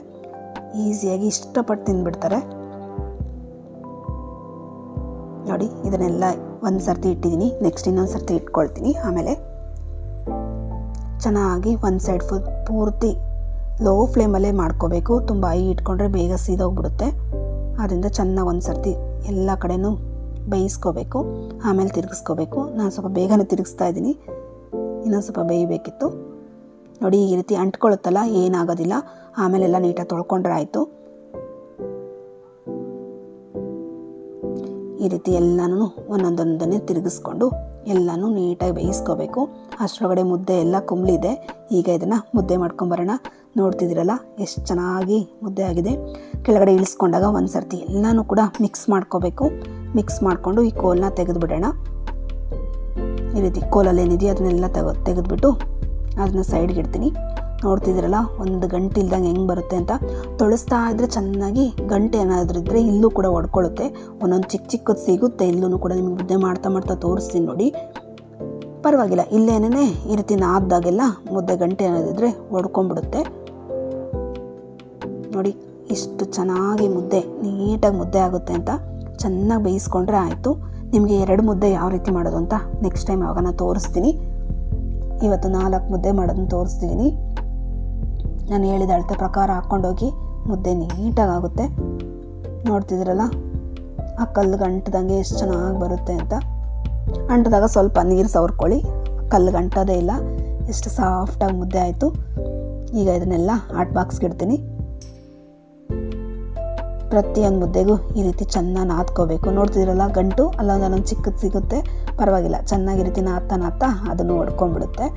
ಈಸಿಯಾಗಿ ಇಷ್ಟಪಟ್ಟು ತಿಂದ್ಬಿಡ್ತಾರೆ. ನೋಡಿ, ಇದನ್ನೆಲ್ಲ ಒಂದು ಸರ್ತಿ ಇಟ್ಟಿದ್ದೀನಿ. ನೆಕ್ಸ್ಟ್ ಇನ್ನೊಂದು ಸರ್ತಿ ಇಟ್ಕೊಳ್ತೀನಿ. ಆಮೇಲೆ ಚೆನ್ನಾಗಿ ಒಂದು ಸೈಡ್ ಪೂರ್ತಿ ಲೋ ಫ್ಲೇಮಲ್ಲೇ ಮಾಡ್ಕೋಬೇಕು. ತುಂಬ ಹೈ ಇಟ್ಕೊಂಡ್ರೆ ಬೇಗ ಸೀದೋಗ್ಬಿಡುತ್ತೆ. ಆದ್ದರಿಂದ ಚೆನ್ನಾಗಿ ಒಂದು ಸರ್ತಿ ಎಲ್ಲ ಕಡೆನೂ ಬೇಯಿಸ್ಕೋಬೇಕು. ಆಮೇಲೆ ತಿರುಗಿಸ್ಕೋಬೇಕು. ನಾನು ಸ್ವಲ್ಪ ಬೇಗನೆ ತಿರುಗಿಸ್ತಾ ಇದ್ದೀನಿ, ಇನ್ನೊಂದು ಸ್ವಲ್ಪ ಬೇಯಬೇಕಿತ್ತು. ನೋಡಿ, ಈ ರೀತಿ ಅಂಟ್ಕೊಳ್ಳುತ್ತಲ್ಲ, ಏನಾಗೋದಿಲ್ಲ. ಆಮೇಲೆಲ್ಲ ನೀಟಾಗಿ ತೊಳ್ಕೊಂಡ್ರೆ ಆಯಿತು. ಈ ರೀತಿ ಎಲ್ಲನೂ ಒಂದೊಂದೊಂದನ್ನೇ ತಿರುಗಿಸ್ಕೊಂಡು ಎಲ್ಲನೂ ನೀಟಾಗಿ ಬೇಯಿಸ್ಕೋಬೇಕು. ಅಷ್ಟರೊಳಗಡೆ ಮುದ್ದೆ ಎಲ್ಲ ಕುಂಬ್ಳಿದೆ. ಈಗ ಇದನ್ನು ಮುದ್ದೆ ಮಾಡ್ಕೊಂಬರೋಣ. ನೋಡ್ತಿದ್ದೀರಲ್ಲ ಎಷ್ಟು ಚೆನ್ನಾಗಿ ಮುದ್ದೆ ಆಗಿದೆ. ಕೆಳಗಡೆ ಇಳಿಸ್ಕೊಂಡಾಗ ಒಂದು ಸರ್ತಿ ಎಲ್ಲನೂ ಕೂಡ ಮಿಕ್ಸ್ ಮಾಡ್ಕೋಬೇಕು. ಮಿಕ್ಸ್ ಮಾಡಿಕೊಂಡು ಈ ಕೋಲನ್ನ ತೆಗೆದುಬಿಡೋಣ. ಈ ರೀತಿ ಕೋಲಲ್ಲಿ ಏನಿದೆಯೋ ಅದನ್ನೆಲ್ಲ ತೆಗೆದುಬಿಟ್ಟು ಅದನ್ನ ಸೈಡ್ಗೆ ಇಡ್ತೀನಿ. ನೋಡ್ತಿದ್ದೀರಲ್ಲ, ಒಂದು ಗಂಟೆ ಇಲ್ದಂಗೆ ಹೆಂಗೆ ಬರುತ್ತೆ ಅಂತ. ತೊಳಸ್ತಾ ಇದ್ದರೆ ಚೆನ್ನಾಗಿ ಗಂಟೆ ಏನಾದರೂ ಇದ್ದರೆ ಇಲ್ಲೂ ಕೂಡ ಒಡ್ಕೊಳ್ಳುತ್ತೆ. ಒಂದೊಂದು ಚಿಕ್ಕ ಚಿಕ್ಕದು ಸಿಗುತ್ತೆ. ಇಲ್ಲೂ ಕೂಡ ನಿಮಗೆ ಮುದ್ದೆ ಮಾಡ್ತಾ ಮಾಡ್ತಾ ತೋರಿಸ್ತೀನಿ ನೋಡಿ. ಪರವಾಗಿಲ್ಲ, ಇಲ್ಲೇನೇ ಈ ರೀತಿ ನಾದ್ದಾಗೆಲ್ಲ ಮುದ್ದೆ ಗಂಟೆ ಏನಾದಿದ್ರೆ ಒಡ್ಕೊಂಡ್ಬಿಡುತ್ತೆ. ನೋಡಿ, ಇಷ್ಟು ಚೆನ್ನಾಗಿ ಮುದ್ದೆ ನೀಟಾಗಿ ಮುದ್ದೆ ಆಗುತ್ತೆ ಅಂತ. ಚೆನ್ನಾಗಿ ಬೇಯಿಸ್ಕೊಂಡ್ರೆ ಆಯಿತು. ನಿಮಗೆ 2 ಮುದ್ದೆ ಯಾವ ರೀತಿ ಮಾಡೋದು ಅಂತ ನೆಕ್ಸ್ಟ್ ಟೈಮ್ ಯಾವಾಗ ನಾನು ತೋರಿಸ್ತೀನಿ. ಇವತ್ತು 4 ಮುದ್ದೆ ಮಾಡೋದನ್ನು ತೋರಿಸ್ತೀನಿ. ನಾನು ಹೇಳಿದ ಅಳತೆ ಪ್ರಕಾರ ಹಾಕ್ಕೊಂಡೋಗಿ ಮುದ್ದೆ ನೀಟಾಗುತ್ತೆ. ನೋಡ್ತಿದ್ದೀರಲ್ಲ, ಆ ಕಲ್ಲಿಗೆ ಅಂಟ್ದಂಗೆ ಎಷ್ಟು ಚೆನ್ನಾಗಿ ಬರುತ್ತೆ ಅಂತ. ಅಂಟಿದಾಗ ಸ್ವಲ್ಪ ನೀರು ಸವರ್ಕೊಳ್ಳಿ. ಕಲ್ಲಿಗೆ ಅಂಟೋದೇ ಇಲ್ಲ. ಎಷ್ಟು ಸಾಫ್ಟಾಗಿ ಮುದ್ದೆ ಆಯಿತು. ಈಗ ಇದನ್ನೆಲ್ಲ ಹಾಟ್ ಬಾಕ್ಸ್ಗೆ ಇಡ್ತೀನಿ. ಪ್ರತಿಯೊಂದು ಮುದ್ದೆಗೂ ಈ ರೀತಿ ಚೆನ್ನಾಗಿ ನಾದ್ಕೋಬೇಕು. ನೋಡ್ತಿದ್ದೀರಲ್ಲ, ಗಂಟು ಅಲ್ಲೊಂದೊಂದು ಚಿಕ್ಕದು ಸಿಗುತ್ತೆ. ಪರವಾಗಿಲ್ಲ, ಚೆನ್ನಾಗಿ ಈ ರೀತಿ ನಾದ್ತಾ ಅದನ್ನು ಒಡ್ಕೊಂಡ್ಬಿಡುತ್ತೆ.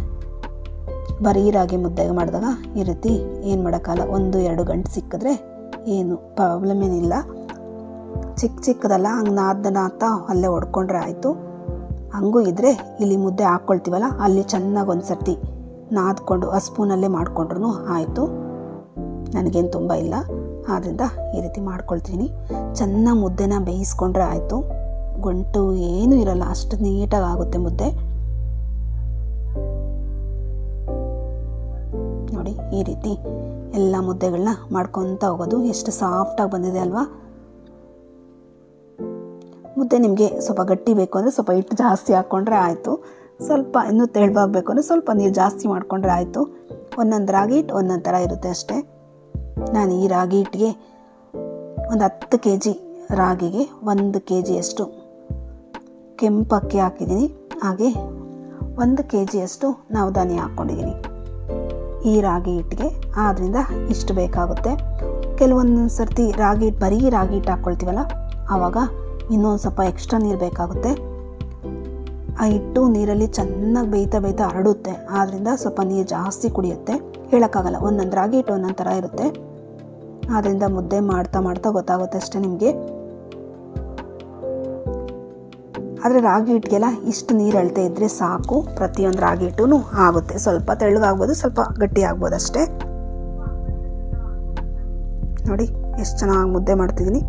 ಬರೀ ರಾಗಿ ಮುದ್ದೆಗೆ ಮಾಡಿದಾಗ ಈ ರೀತಿ ಏನು ಮಾಡೋಕ್ಕಲ್ಲ. 1-2 ಗಂಟೆ ಸಿಕ್ಕಿದ್ರೆ ಏನು ಪ್ರಾಬ್ಲಮ್ ಏನಿಲ್ಲ. ಚಿಕ್ಕದಲ್ಲ, ಹಂಗೆ ನಾದ್ತಾ ಅಲ್ಲೇ ಒಡ್ಕೊಂಡ್ರೆ ಆಯಿತು. ಹಂಗೂ ಇದ್ದರೆ ಇಲ್ಲಿ ಮುದ್ದೆ ಹಾಕ್ಕೊಳ್ತೀವಲ್ಲ, ಅಲ್ಲಿ ಚೆನ್ನಾಗಿ ಒಂದು ಸರ್ತಿ ನಾದ್ಕೊಂಡು ಆ ಸ್ಪೂನಲ್ಲೇ ಮಾಡಿಕೊಂಡ್ರೂ ಆಯಿತು. ನನಗೇನು ತುಂಬ ಇಲ್ಲ, ಆದ್ದರಿಂದ ಈ ರೀತಿ ಮಾಡ್ಕೊಳ್ತೀನಿ. ಚೆನ್ನಾಗಿ ಮುದ್ದೆನ ಬೇಯಿಸ್ಕೊಂಡ್ರೆ ಆಯಿತು. ಗಂಟು ಏನೂ ಇರಲ್ಲ, ಅಷ್ಟು ನೀಟಾಗಿ ಆಗುತ್ತೆ ಮುದ್ದೆ. ನೋಡಿ, ಈ ರೀತಿ ಎಲ್ಲ ಮುದ್ದೆಗಳನ್ನ ಮಾಡ್ಕೊತ ಹೋಗೋದು. ಎಷ್ಟು ಸಾಫ್ಟಾಗಿ ಬಂದಿದೆ ಅಲ್ವಾ. ಮುದ್ದೆ ನಿಮಗೆ ಸ್ವಲ್ಪ ಗಟ್ಟಿ ಬೇಕು ಅಂದರೆ ಸ್ವಲ್ಪ ಹಿಟ್ಟು ಜಾಸ್ತಿ ಹಾಕ್ಕೊಂಡ್ರೆ ಆಯಿತು. ಸ್ವಲ್ಪ ಇನ್ನೂ ತೆಳುವಾಗಬೇಕು ಅಂದರೆ ಸ್ವಲ್ಪ ನೀರು ಜಾಸ್ತಿ ಮಾಡಿಕೊಂಡ್ರೆ ಆಯಿತು. ಒಂದೊಂದು ರಾಗಿ ಹಿಟ್ಟು ಒಂದೊಂದು ಥರ ಇರುತ್ತೆ ಅಷ್ಟೇ. ನಾನು ಈ ರಾಗಿ ಹಿಟ್ಟಿಗೆ ಒಂದು 10 kg ರಾಗಿಗೆ 1 kgಯಷ್ಟು ಕೆಂಪು ಅಕ್ಕಿ ಹಾಕಿದ್ದೀನಿ. ಹಾಗೆ 1 kgಯಷ್ಟು ನವಧಾನ್ಯ ಹಾಕ್ಕೊಂಡಿದ್ದೀನಿ ಈ ರಾಗಿ ಹಿಟ್ಟಿಗೆ. ಆದ್ದರಿಂದ ಇಷ್ಟು ಬೇಕಾಗುತ್ತೆ. ಕೆಲವೊಂದು ಸರ್ತಿ ಬರೀ ರಾಗಿ ಹಿಟ್ಟು ಹಾಕ್ಕೊಳ್ತೀವಲ್ಲ, ಆವಾಗ ಇನ್ನೊಂದು ಸ್ವಲ್ಪ ಎಕ್ಸ್ಟ್ರಾ ನೀರು ಬೇಕಾಗುತ್ತೆ. ಆ ಹಿಟ್ಟು ನೀರಲ್ಲಿ ಚೆನ್ನಾಗಿ ಬೇಯ್ತಾ ಹರಡುತ್ತೆ. ಆದ್ದರಿಂದ ಸ್ವಲ್ಪ ನೀರು ಜಾಸ್ತಿ ಕುಡಿಯುತ್ತೆ. ಹೇಳೋಕ್ಕಾಗಲ್ಲ, ಒಂದೊಂದು ರಾಗಿ ಹಿಟ್ಟು ಒಂದೊಂದು ಥರ ಇರುತ್ತೆ. ಆದ್ದರಿಂದ ಮುದ್ದೆ ಮಾಡ್ತಾ ಗೊತ್ತಾಗುತ್ತೆ ಅಷ್ಟೇ ನಿಮಗೆ. ಆದರೆ ರಾಗಿ ಹಿಟ್ಟಿಗೆಲ್ಲ ಇಷ್ಟು ನೀರು ಅಳತೆ ಇದ್ದರೆ ಸಾಕು. ಪ್ರತಿಯೊಂದು ರಾಗಿ ಹಿಟ್ಟು ಆಗುತ್ತೆ. ಸ್ವಲ್ಪ ತೆಳ್ಳಗಾಗ್ಬೋದು, ಸ್ವಲ್ಪ ಗಟ್ಟಿ ಆಗ್ಬೋದು ಅಷ್ಟೇ. ನೋಡಿ ಎಷ್ಟು ಚೆನ್ನಾಗಿ ಮುದ್ದೆ ಮಾಡ್ತಿದ್ದೀನಿ.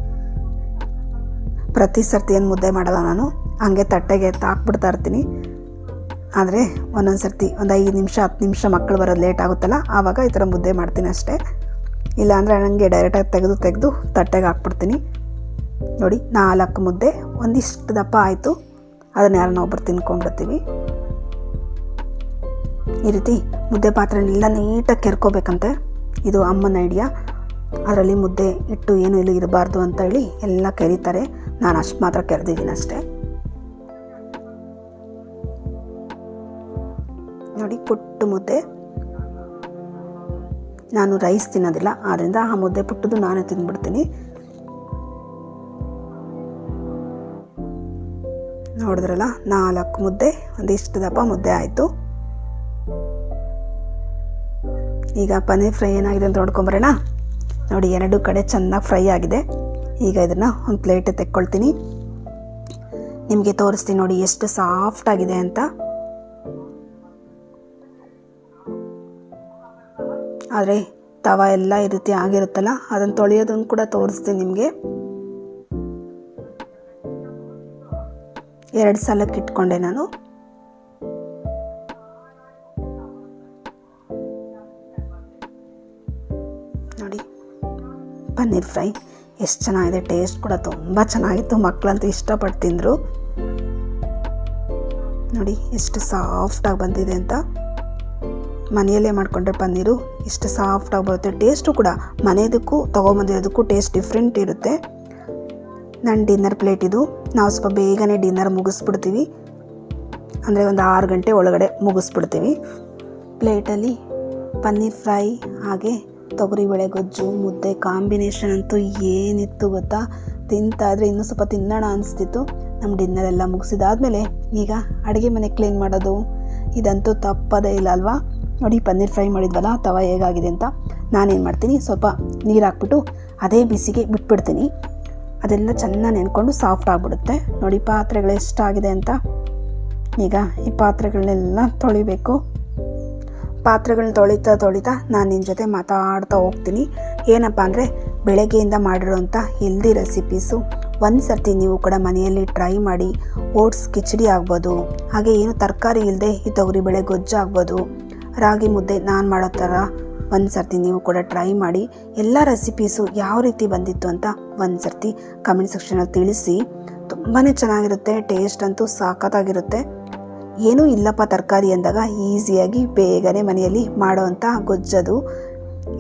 ಪ್ರತಿ ಸರ್ತಿ ಏನು ಮುದ್ದೆ ಮಾಡಲ್ಲ ನಾನು, ಹಂಗೆ ತಟ್ಟೆಗೆ ಹಾಕ್ಬಿಡ್ತಾ ಇರ್ತೀನಿ. ಆದರೆ ಒಂದೊಂದು ಸರ್ತಿ ಒಂದು 5 ನಿಮಿಷ 10 ನಿಮಿಷ ಮಕ್ಕಳು ಬರೋದು ಲೇಟ್ ಆಗುತ್ತಲ್ಲ, ಆವಾಗ ಈ ಥರ ಮುದ್ದೆ ಮಾಡ್ತೀನಿ ಅಷ್ಟೇ. ಇಲ್ಲಾಂದರೆ ನನಗೆ ಡೈರೆಕ್ಟಾಗಿ ತೆಗೆದು ತಟ್ಟೆಗೆ ಹಾಕ್ಬಿಡ್ತೀನಿ. ನೋಡಿ 4 ಮುದ್ದೆ ಒಂದಿಷ್ಟು ದಪ್ಪ ಆಯಿತು. ಅದನ್ನು ಯಾರನ್ನ ಒಬ್ಬರು ತಿನ್ಕೊಂಡ್ಬಿಡ್ತೀವಿ. ಈ ರೀತಿ ಮುದ್ದೆ ಪಾತ್ರೆನೆಲ್ಲ ನೀಟಾಗಿ ಕೆರ್ಕೋಬೇಕಂತೆ. ಇದು ಅಮ್ಮನ ಐಡಿಯಾ. ಅದರಲ್ಲಿ ಮುದ್ದೆ ಇಟ್ಟು ಏನು ಇಲ್ಲಿ ಇರಬಾರ್ದು ಅಂತ ಹೇಳಿ ಎಲ್ಲ ಕೆರೀತಾರೆ. ನಾನು ಅಷ್ಟು ಮಾತ್ರ ಕೆರೆದಿದ್ದೀನಿ ಅಷ್ಟೇ. ನೋಡಿ ಪುಟ್ಟು ಮುದ್ದೆ. ನಾನು ರೈಸ್ ತಿನ್ನೋದಿಲ್ಲ, ಆದ್ದರಿಂದ ಆ ಮುದ್ದೆ ಪುಟ್ಟದು ನಾನೇ ತಿಂದ್ಬಿಡ್ತೀನಿ. ನೋಡಿದ್ರಲ್ಲ 4 ಮುದ್ದೆ ಒಂದಿಷ್ಟು ದಪ್ಪ ಮುದ್ದೆ ಆಯಿತು. ಈಗ ಪನ್ನೀರ್ ಫ್ರೈ ಏನಾಗಿದೆ ಅಂತ ನೋಡ್ಕೊಂಬರೋಣ. ನೋಡಿ 2 ಕಡೆ ಚೆನ್ನಾಗಿ ಫ್ರೈ ಆಗಿದೆ. ಈಗ ಇದನ್ನು ಒಂದು ಪ್ಲೇಟ್ ತೆಕ್ಕೊಳ್ತೀನಿ. ನಿಮಗೆ ತೋರಿಸ್ತೀನಿ ನೋಡಿ ಎಷ್ಟು ಸಾಫ್ಟ್ ಆಗಿದೆ ಅಂತ. ಆದರೆ ತವ ಎಲ್ಲ ಈ ರೀತಿ ಆಗಿರುತ್ತಲ್ಲ, ಅದನ್ನು ತೊಳೆಯೋದನ್ನು ಕೂಡ ತೋರಿಸ್ತೀನಿ ನಿಮಗೆ. 2 ಸಲಕ್ಕೆ ಇಟ್ಕೊಂಡೆ ನಾನು. ನೋಡಿ ಪನ್ನೀರ್ ಫ್ರೈ ಎಷ್ಟು ಚೆನ್ನಾಗಿದೆ. ಟೇಸ್ಟ್ ಕೂಡ ತುಂಬ ಚೆನ್ನಾಗಿತ್ತು. ಮಕ್ಕಳಂತೂ ಇಷ್ಟಪಟ್ಟು ತಿಂದರು. ನೋಡಿ ಎಷ್ಟು ಸಾಫ್ಟಾಗಿ ಬಂದಿದೆ ಅಂತ. ಮನೆಯಲ್ಲೇ ಮಾಡಿಕೊಂಡ್ರೆ ಪನ್ನೀರು ಇಷ್ಟು ಸಾಫ್ಟಾಗಿ ಬರುತ್ತೆ. ಟೇಸ್ಟು ಕೂಡ ಮನೆಯದಕ್ಕೂ ತೊಗೊಂಬಂದಿರೋದಕ್ಕೂ ಟೇಸ್ಟ್ ಡಿಫ್ರೆಂಟ್ ಇರುತ್ತೆ. ನನ್ನ ಡಿನ್ನರ್ ಪ್ಲೇಟ್ ಇದು. ನಾವು ಸ್ವಲ್ಪ ಬೇಗನೆ ಡಿನ್ನರ್ ಮುಗಿಸ್ಬಿಡ್ತೀವಿ. ಅಂದರೆ ಒಂದು 6 ಗಂಟೆ ಒಳಗಡೆ ಮುಗಿಸ್ಬಿಡ್ತೀವಿ. ಪ್ಲೇಟಲ್ಲಿ ಪನ್ನೀರ್ ಫ್ರೈ ಹಾಗೆ ತೊಗರಿಬೇಳೆ ಗೊಜ್ಜು ಮುದ್ದೆ ಕಾಂಬಿನೇಷನ್ ಅಂತೂ ಏನಿತ್ತು ಗೊತ್ತಾ. ತಿಂತಾಯಿದ್ರೆ ಇನ್ನೂ ಸ್ವಲ್ಪ ತಿನ್ನೋಣ ಅನಿಸ್ತಿತ್ತು. ನಮ್ಮ ಡಿನ್ನರ್ ಎಲ್ಲ ಮುಗಿಸಿದಾದ್ಮೇಲೆ ಈಗ ಅಡುಗೆ ಮನೆ ಕ್ಲೀನ್ ಮಾಡೋದು ಇದಂತೂ ತಪ್ಪದೇ ಇಲ್ಲ ಅಲ್ವಾ. ನೋಡಿ ಪನ್ನೀರ್ ಫ್ರೈ ಮಾಡಿದ್ವಲ್ಲ, ತವ ಹೇಗಾಗಿದೆ ಅಂತ. ನಾನೇನು ಮಾಡ್ತೀನಿ, ಸ್ವಲ್ಪ ನೀರು ಹಾಕ್ಬಿಟ್ಟು ಅದೇ ಬಿಸಿಗೆ ಬಿಟ್ಬಿಡ್ತೀನಿ. ಅದೆಲ್ಲ ಚೆನ್ನಾಗಿ ನೆನ್ಕೊಂಡು ಸಾಫ್ಟ್ ಆಗಿಬಿಡುತ್ತೆ. ನೋಡಿ ಪಾತ್ರೆಗಳು ಎಷ್ಟಾಗಿದೆ ಅಂತ. ಈಗ ಈ ಪಾತ್ರೆಗಳನ್ನೆಲ್ಲ ತೊಳಿಬೇಕು. ಪಾತ್ರೆಗಳನ್ನ ತೊಳಿತಾ ನಾನು ನಿನ್ನ ಜೊತೆ ಮಾತಾಡ್ತಾ ಹೋಗ್ತೀನಿ. ಏನಪ್ಪ ಅಂದರೆ ಬೆಳಗ್ಗೆಯಿಂದ ಮಾಡಿರೋಂಥ ಹೆಲ್ದಿ ರೆಸಿಪೀಸು ಒಂದು ಸರ್ತಿ ನೀವು ಕೂಡ ಮನೆಯಲ್ಲಿ ಟ್ರೈ ಮಾಡಿ. ಓಟ್ಸ್ ಕಿಚಡಿ ಆಗ್ಬೋದು, ಹಾಗೆ ಏನು ತರಕಾರಿ ಇಲ್ಲದೆ ಈ ತೊಗರಿಬೇಳೆ ಗೊಜ್ಜು ಆಗ್ಬೋದು, ರಾಗಿ ಮುದ್ದೆ ನಾನು ಮಾಡೋ ಥರ ಒಂದು ಸರ್ತಿ ನೀವು ಕೂಡ ಟ್ರೈ ಮಾಡಿ. ಎಲ್ಲ ರೆಸಿಪೀಸು ಯಾವ ರೀತಿ ಬಂದಿತ್ತು ಅಂತ ಒಂದು ಸರ್ತಿ ಕಮೆಂಟ್ ಸೆಕ್ಷನಲ್ಲಿ ತಿಳಿಸಿ. ತುಂಬಾ ಚೆನ್ನಾಗಿರುತ್ತೆ. ಟೇಸ್ಟ್ ಅಂತೂ ಸಾಕತ್ತಾಗಿರುತ್ತೆ. ಏನೂ ಇಲ್ಲಪ್ಪ ತರಕಾರಿ ಅಂದಾಗ ಈಸಿಯಾಗಿ ಬೇಗನೆ ಮನೆಯಲ್ಲಿ ಮಾಡೋವಂಥ ಗೊಜ್ಜದು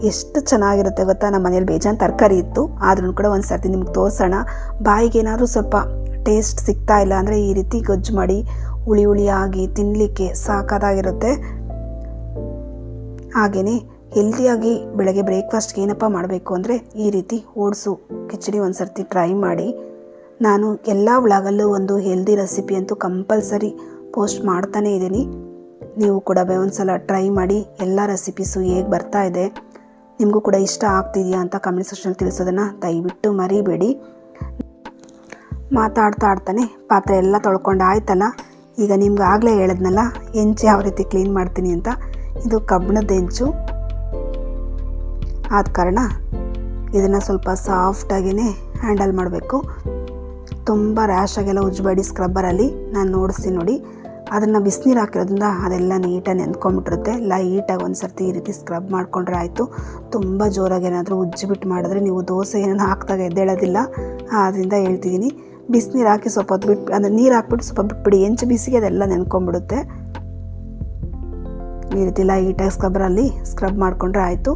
ಎಷ್ಟು ಚೆನ್ನಾಗಿರುತ್ತೆ ಗೊತ್ತಾ. ನಮ್ಮ ಮನೇಲಿ ಬೇಜಾನ್ ತರಕಾರಿ ಇತ್ತು, ಆದ್ರೂ ಕೂಡ ಒಂದು ಸರ್ತಿ ನಿಮ್ಗೆ ತೋರಿಸೋಣ. ಬಾಯಿಗೆ ಏನಾದರೂ ಸ್ವಲ್ಪ ಟೇಸ್ಟ್ ಸಿಗ್ತಾ ಇಲ್ಲ ಅಂದರೆ ಈ ರೀತಿ ಗೊಜ್ಜು ಮಾಡಿ ಹುಳಿಯಾಗಿ ತಿನ್ನಲಿಕ್ಕೆ ಸಾಕಾಗಿರುತ್ತೆ. ಹಾಗೆಯೇ ಹೆಲ್ದಿಯಾಗಿ ಬೆಳಗ್ಗೆ ಬ್ರೇಕ್ಫಾಸ್ಟ್ಗೆ ಏನಪ್ಪ ಮಾಡಬೇಕು ಅಂದರೆ ಈ ರೀತಿ ಓಟ್ಸು ಕಿಚಡಿ ಒಂದು ಸರ್ತಿ ಟ್ರೈ ಮಾಡಿ. ನಾನು ಎಲ್ಲ ವ್ಲಾಗಲ್ಲೂ ಒಂದು ಹೆಲ್ದಿ ರೆಸಿಪಿ ಅಂತೂ ಕಂಪಲ್ಸರಿ ಪೋಸ್ಟ್ ಮಾಡ್ತಾನೇ ಇದ್ದೀನಿ. ನೀವು ಕೂಡ ಒಂದು ಸಲ ಟ್ರೈ ಮಾಡಿ. ಎಲ್ಲ ರೆಸಿಪೀಸು ಹೇಗೆ ಬರ್ತಾ ಇದೆ, ನಿಮಗೂ ಕೂಡ ಇಷ್ಟ ಆಗ್ತಿದೆಯಾ ಅಂತ ಕಮೆಂಟ್ ಸೆಕ್ಷನಲ್ಲಿ ತಿಳಿಸೋದನ್ನು ದಯವಿಟ್ಟು ಮರಿಬೇಡಿ. ಮಾತಾಡ್ತಾನೆ ಪಾತ್ರೆ ಎಲ್ಲ ತೊಳ್ಕೊಂಡು ಆಯ್ತಲ್ಲ. ಈಗ ನಿಮ್ಗೆ ಆಗಲೇ ಹೇಳಿದ್ನಲ್ಲ ಹೆಂಚು ಯಾವ ರೀತಿ ಕ್ಲೀನ್ ಮಾಡ್ತೀನಿ ಅಂತ. ಇದು ಕಬ್ಬಿಣದ ಹೆಂಚು ಆದ ಕಾರಣ ಇದನ್ನು ಸ್ವಲ್ಪ ಸಾಫ್ಟಾಗಿಯೇ ಹ್ಯಾಂಡಲ್ ಮಾಡಬೇಕು. ತುಂಬ ರ್ಯಾಶಾಗೆಲ್ಲ ಉಜ್ಜಬೇಡಿ. ಸ್ಕ್ರಬ್ಬರಲ್ಲಿ ನಾನು ನೋಡಿಸ್ತೀನಿ ನೋಡಿ. ಅದನ್ನು ಬಿಸಿನೀರು ಹಾಕಿರೋದ್ರಿಂದ ಅದೆಲ್ಲ ನೀಟಾಗಿ ನೆಂದ್ಕೊಂಡ್ಬಿಟ್ಟಿರುತ್ತೆ. ಲೈಟಾಗಿ ಒಂದು ಸರ್ತಿ ಈ ರೀತಿ ಸ್ಕ್ರಬ್ ಮಾಡಿಕೊಂಡ್ರೆ ಆಯಿತು. ತುಂಬ ಜೋರಾಗಿ ಏನಾದರೂ ಉಜ್ಜಿಬಿಟ್ಟು ಮಾಡಿದ್ರೆ ನೀವು ದೋಸೆ ಏನಾದ್ರು ಹಾಕಿದಾಗ ಎದ್ದೇಳೋದಿಲ್ಲ. ಆದ್ದರಿಂದ ಹೇಳ್ತಿದ್ದೀನಿ, ಬಿಸಿನೀರು ಹಾಕಿ ಸ್ವಲ್ಪ ಹೊತ್ತು ಬಿಟ್ಟು ಅಂದರೆ ನೀರು ಹಾಕ್ಬಿಟ್ಟು ಸ್ವಲ್ಪ ಬಿಟ್ಬಿಡಿ. ಹೆಂಚು ಬಿಸಿಗೆ ಅದೆಲ್ಲ ನೆನ್ಕೊಂಡ್ಬಿಡುತ್ತೆ. ಈ ರೀತಿ ಲೈಟಾಗಿ ಸ್ಕ್ರಬ್ ಮಾಡಿಕೊಂಡ್ರೆ ಆಯಿತು.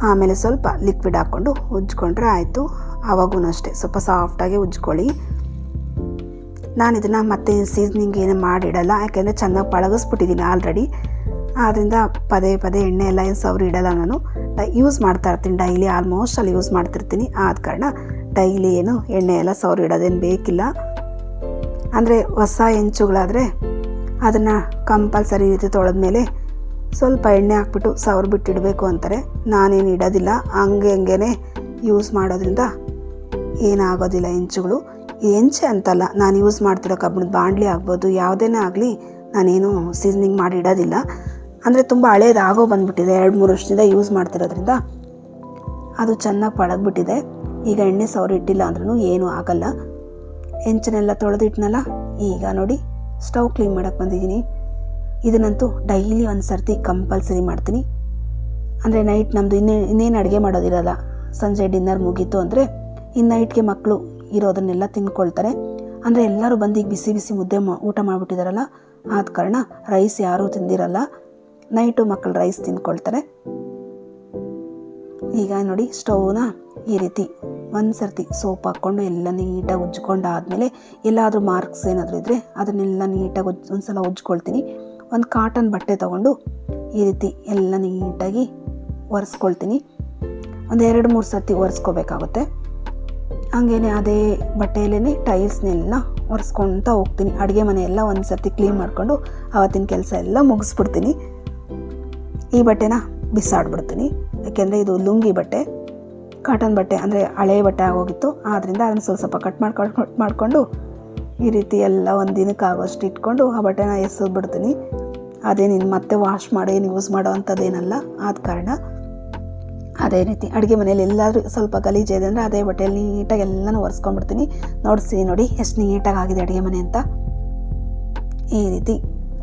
ಆಮೇಲೆ ಸ್ವಲ್ಪ ಲಿಕ್ವಿಡ್ ಹಾಕ್ಕೊಂಡು ಉಜ್ಜಿಕೊಂಡ್ರೆ ಆಯಿತು. ಆವಾಗೂ ಅಷ್ಟೇ ಸ್ವಲ್ಪ ಸಾಫ್ಟಾಗಿ ಉಜ್ಕೊಳ್ಳಿ. ನಾನು ಇದನ್ನು ಮತ್ತೆ ಸೀಸ್ನಿಂಗ್ ಏನು ಮಾಡಿಡಲ್ಲ, ಯಾಕೆಂದರೆ ಚೆನ್ನಾಗಿ ಪಳಗಿಸ್ಬಿಟ್ಟಿದ್ದೀನಿ ಆಲ್ರೆಡಿ. ಆದ್ದರಿಂದ ಪದೇ ಎಣ್ಣೆ ಎಲ್ಲ ಏನು ಸವರಿ ಇಡಲ್ಲ. ನಾನು ಯೂಸ್ ಮಾಡ್ತಾ ಇರ್ತೀನಿ ಡೈಲಿ, ಆಲ್ಮೋಸ್ಟ್ ಅಲ್ಲಿ ಯೂಸ್ ಮಾಡ್ತಿರ್ತೀನಿ. ಆದ ಕಾರಣ ಡೈಲಿ ಏನು ಎಣ್ಣೆ ಎಲ್ಲ ಸವರಿ ಇಡೋದೇನು ಬೇಕಿಲ್ಲ. ಅಂದರೆ ಹೊಸ ಹೆಂಚುಗಳಾದರೆ ಅದನ್ನು ಕಂಪಲ್ಸರಿ ರೀತಿ ತೊಳೆದ್ಮೇಲೆ ಸ್ವಲ್ಪ ಎಣ್ಣೆ ಹಾಕ್ಬಿಟ್ಟು ಸವರ್ಬಿಟ್ಟಿಡಬೇಕು ಅಂತಾರೆ. ನಾನೇನು ಇಡೋದಿಲ್ಲ, ಹಂಗೆ ಯೂಸ್ ಮಾಡೋದ್ರಿಂದ ಏನಾಗೋದಿಲ್ಲ. ಹೆಂಚುಗಳು ಹೆಂಚೆ ಅಂತಲ್ಲ, ನಾನು ಯೂಸ್ ಮಾಡ್ತಿರೋ ಕಬ್ಬಿಣದ ಬಾಣಲಿ ಆಗ್ಬೋದು, ಯಾವುದೇನೇ ಆಗಲಿ ನಾನೇನು ಸೀಸನಿಂಗ್ ಮಾಡಿ ಇಡೋದಿಲ್ಲ. ಅಂದರೆ ತುಂಬ ಹಳೇದಾಗೋ ಬಂದುಬಿಟ್ಟಿದೆ, 2-3 ವರ್ಷದಿಂದ ಯೂಸ್ ಮಾಡ್ತಿರೋದ್ರಿಂದ ಅದು ಚೆನ್ನಾಗಿ ಪಳಗ್ಬಿಟ್ಟಿದೆ. ಈಗ ಎಣ್ಣೆ ಸವರಿ ಇಟ್ಟಿಲ್ಲ ಅಂದ್ರೂ ಏನೂ ಆಗಲ್ಲ. ಹೆಂಚನ್ನೆಲ್ಲ ತೊಳೆದಿಟ್ನಲ್ಲ, ಈಗ ನೋಡಿ ಸ್ಟವ್ ಕ್ಲೀನ್ ಮಾಡೋಕ್ಕೆ ಬಂದಿದ್ದೀನಿ. ಇದನ್ನಂತೂ ಡೈಲಿ ಒಂದು ಸರ್ತಿ ಕಂಪಲ್ಸರಿ ಮಾಡ್ತೀನಿ. ಅಂದರೆ ನೈಟ್ ನಮ್ಮದು ಇನ್ನೇನು ಅಡುಗೆ ಮಾಡೋದಿರಲ್ಲ, ಸಂಜೆ ಡಿನ್ನರ್ ಮುಗೀತು ಅಂದರೆ ಇನ್ನು ನೈಟ್ಗೆ ಮಕ್ಕಳು ಇರೋದನ್ನೆಲ್ಲ ತಿನ್ಕೊಳ್ತಾರೆ. ಅಂದರೆ ಎಲ್ಲರೂ ಬಂದು ಈಗ ಬಿಸಿ ಮುದ್ದೆ ಊಟ ಮಾಡಿಬಿಟ್ಟಿದಾರಲ್ಲ, ಆದ ಕಾರಣ ರೈಸ್ ಯಾರೂ ತಿಂದಿರಲ್ಲ. ನೈಟು ಮಕ್ಕಳು ರೈಸ್ ತಿನ್ಕೊಳ್ತಾರೆ. ಈಗ ನೋಡಿ ಸ್ಟವ್ನ ಈ ರೀತಿ ಒಂದು ಸರ್ತಿ ಸೋಪ್ ಹಾಕ್ಕೊಂಡು ಎಲ್ಲ ನೀಟಾಗಿ ಉಜ್ಜಿಕೊಂಡಾದಮೇಲೆ ಎಲ್ಲಾದರೂ ಮಾರ್ಕ್ಸ್ ಏನಾದರೂ ಇದ್ದರೆ ಅದನ್ನೆಲ್ಲ ನೀಟಾಗಿ ಒಂದು ಸಲ ಉಜ್ಕೊಳ್ತೀನಿ. ಒಂದು ಕಾಟನ್ ಬಟ್ಟೆ ತೊಗೊಂಡು ಈ ರೀತಿ ಎಲ್ಲ ನೀಟಾಗಿ ಒರೆಸ್ಕೊಳ್ತೀನಿ. ಒಂದು 2-3 ಸರ್ತಿ ಒರೆಸ್ಕೋಬೇಕಾಗುತ್ತೆ. ಹಂಗೇನೆ ಅದೇ ಬಟ್ಟೆಯಲ್ಲೇ ಟೈಲ್ಸ್ನೆಲ್ಲ ಒರೆಸ್ಕೊಳ್ತಾ ಹೋಗ್ತೀನಿ. ಅಡುಗೆ ಮನೆ ಎಲ್ಲ ಒಂದು ಸರ್ತಿ ಕ್ಲೀನ್ ಮಾಡಿಕೊಂಡು ಆವತ್ತಿನ ಕೆಲಸ ಎಲ್ಲ ಮುಗಿಸ್ಬಿಡ್ತೀನಿ. ಈ ಬಟ್ಟೆನ ಬಿಸಾಡ್ಬಿಡ್ತೀನಿ, ಯಾಕೆಂದರೆ ಇದು ಲುಂಗಿ ಬಟ್ಟೆ. ಕಾಟನ್ ಬಟ್ಟೆ ಅಂದರೆ ಹಳೆ ಬಟ್ಟೆ ಆಗೋಗಿತ್ತು, ಆದ್ದರಿಂದ ಅದನ್ನು ಸ್ವಲ್ಪ ಕಟ್ ಮಾಡಿಕೊಂಡು ಈ ರೀತಿ ಎಲ್ಲ ಒಂದು ದಿನಕ್ಕೆ ಆಗೋಷ್ಟು ಇಟ್ಕೊಂಡು ಆ ಬಟ್ಟೆನ ಎಸೆದ್ಬಿಡ್ತೀನಿ. ಅದೇನಿನ್ನು ಮತ್ತೆ ವಾಶ್ ಮಾಡಿ ಏನು ಯೂಸ್ ಮಾಡೋ ಅಂಥದ್ದೇನಲ್ಲ. ಆದ ಕಾರಣ ಅದೇ ರೀತಿ ಅಡುಗೆ ಮನೇಲಿ ಎಲ್ಲಾದರೂ ಸ್ವಲ್ಪ ಗಲೀಜು ಇದೆ ಅಂದರೆ ಅದೇ ಬಟ್ಟೆಯಲ್ಲಿ ನೀಟಾಗಿ ಎಲ್ಲನೂ ಒರೆಸ್ಕೊಂಡ್ಬಿಡ್ತೀನಿ. ನೋಡಿ ಎಷ್ಟು ನೀಟಾಗಿ ಆಗಿದೆ ಅಡುಗೆ ಮನೆ ಅಂತ. ಈ ರೀತಿ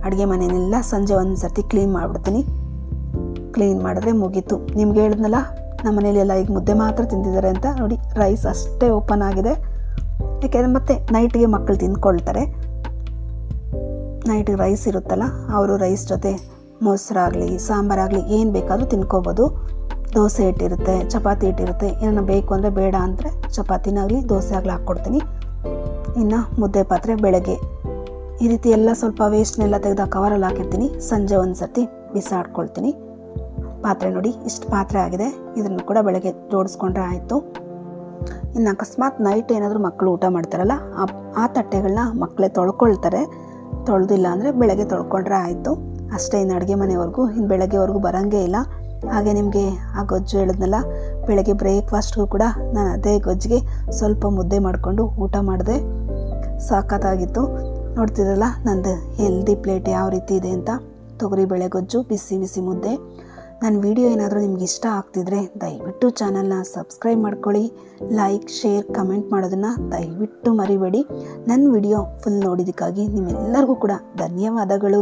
ಅಡುಗೆ ಮನೆಯನ್ನೆಲ್ಲ ಸಂಜೆ ಒಂದು ಸರ್ತಿ ಕ್ಲೀನ್ ಮಾಡಿಬಿಡ್ತೀನಿ. ಕ್ಲೀನ್ ಮಾಡಿದ್ರೆ ಮುಗೀತು. ನಿಮ್ಗೆ ಹೇಳಿದ್ನಲ್ಲ ನಮ್ಮ ಮನೇಲಿ ಎಲ್ಲ ಈಗ ಮುದ್ದೆ ಮಾತ್ರ ತಿಂದಿದ್ದಾರೆ ಅಂತ. ನೋಡಿ ರೈಸ್ ಅಷ್ಟೇ ಓಪನ್ ಆಗಿದೆ, ಯಾಕೆಂದರೆ ಮತ್ತೆ ನೈಟ್ಗೆ ಮಕ್ಕಳು ತಿಂದ್ಕೊಳ್ತಾರೆ. ನೈಟಿಗೆ ರೈಸ್ ಇರುತ್ತಲ್ಲ, ಅವರು ರೈಸ್ ಜೊತೆ ಮೊಸರಾಗಲಿ ಸಾಂಬಾರಾಗಲಿ ಏನು ಬೇಕಾದರೂ ತಿನ್ಕೋಬೋದು. ದೋಸೆ ಹಿಟ್ಟಿರುತ್ತೆ, ಚಪಾತಿ ಹಿಟ್ಟಿರುತ್ತೆ, ಏನೋ ಬೇಕು ಅಂದರೆ ಬೇಡ ಅಂದರೆ ಚಪಾತಿನಾಗಲಿ ದೋಸೆ ಆಗಲಿ ಹಾಕ್ಕೊಡ್ತೀನಿ. ಇನ್ನು ಮುದ್ದೆ ಪಾತ್ರೆ ಬೆಳಗ್ಗೆ ಈ ರೀತಿ ಎಲ್ಲ ಸ್ವಲ್ಪ ವೇಸ್ಟ್ನೆಲ್ಲ ತೆಗೆದು ಕವರಲ್ಲಿ ಹಾಕಿರ್ತೀನಿ. ಸಂಜೆ ಒಂದು ಸರ್ತಿ ಬಿಸಾಡ್ಕೊಳ್ತೀನಿ. ಪಾತ್ರೆ ನೋಡಿ ಇಷ್ಟು ಪಾತ್ರೆ ಆಗಿದೆ, ಇದನ್ನು ಕೂಡ ಬೆಳಗ್ಗೆ ಜೋಡಿಸ್ಕೊಂಡ್ರೆ ಆಯಿತು. ಇನ್ನು ಅಕಸ್ಮಾತ್ ನೈಟ್ ಏನಾದರೂ ಮಕ್ಕಳು ಊಟ ಮಾಡ್ತಾರಲ್ಲ, ಆ ತಟ್ಟೆಗಳನ್ನ ಮಕ್ಕಳೇ ತೊಳ್ಕೊಳ್ತಾರೆ. ತೊಳೆದಿಲ್ಲ ಅಂದರೆ ಬೆಳಗ್ಗೆ ತೊಳ್ಕೊಂಡ್ರೆ ಆಯಿತು ಅಷ್ಟೇ. ಇನ್ನು ಅಡುಗೆ ಮನೆವರೆಗೂ ಇನ್ನು ಬೆಳಗ್ಗೆವರೆಗೂ ಬರೋಂಗೇ ಇಲ್ಲ. ಹಾಗೆ ನಿಮಗೆ ಆ ಗೊಜ್ಜು ಹೇಳಿದ್ನಲ್ಲ, ಬೆಳಗ್ಗೆ ಬ್ರೇಕ್ಫಾಸ್ಟ್ಗೂ ಕೂಡ ನಾನು ಅದೇ ಗೊಜ್ಜಿಗೆ ಸ್ವಲ್ಪ ಮುದ್ದೆ ಮಾಡಿಕೊಂಡು ಊಟ ಮಾಡಿದೆ. ಸಖತ್ತಾಗಿತ್ತು. ನೋಡ್ತಿದ್ರಲ್ಲ ನಂದು ಹೆಲ್ದಿ ಪ್ಲೇಟ್ ಯಾವ ರೀತಿ ಇದೆ ಅಂತ. ತೊಗರಿಬೇಳೆ ಗೊಜ್ಜು, ಬಿಸಿ ಮುದ್ದೆ. ನನ್ನ ವಿಡಿಯೋ ಏನಾದರೂ ನಿಮ್ಗೆ ಇಷ್ಟ ಆಗ್ತಿದ್ರೆ ದಯವಿಟ್ಟು ಚಾನಲ್ನ ಸಬ್ಸ್ಕ್ರೈಬ್ ಮಾಡ್ಕೊಳ್ಳಿ. ಲೈಕ್, ಶೇರ್, ಕಮೆಂಟ್ ಮಾಡೋದನ್ನು ದಯವಿಟ್ಟು ಮರಿಬೇಡಿ. ನನ್ನ ವಿಡಿಯೋ ಫುಲ್ ನೋಡಿದ್ದಕ್ಕಾಗಿ ನಿಮ್ಮೆಲ್ಲರಿಗೂ ಕೂಡ ಧನ್ಯವಾದಗಳು.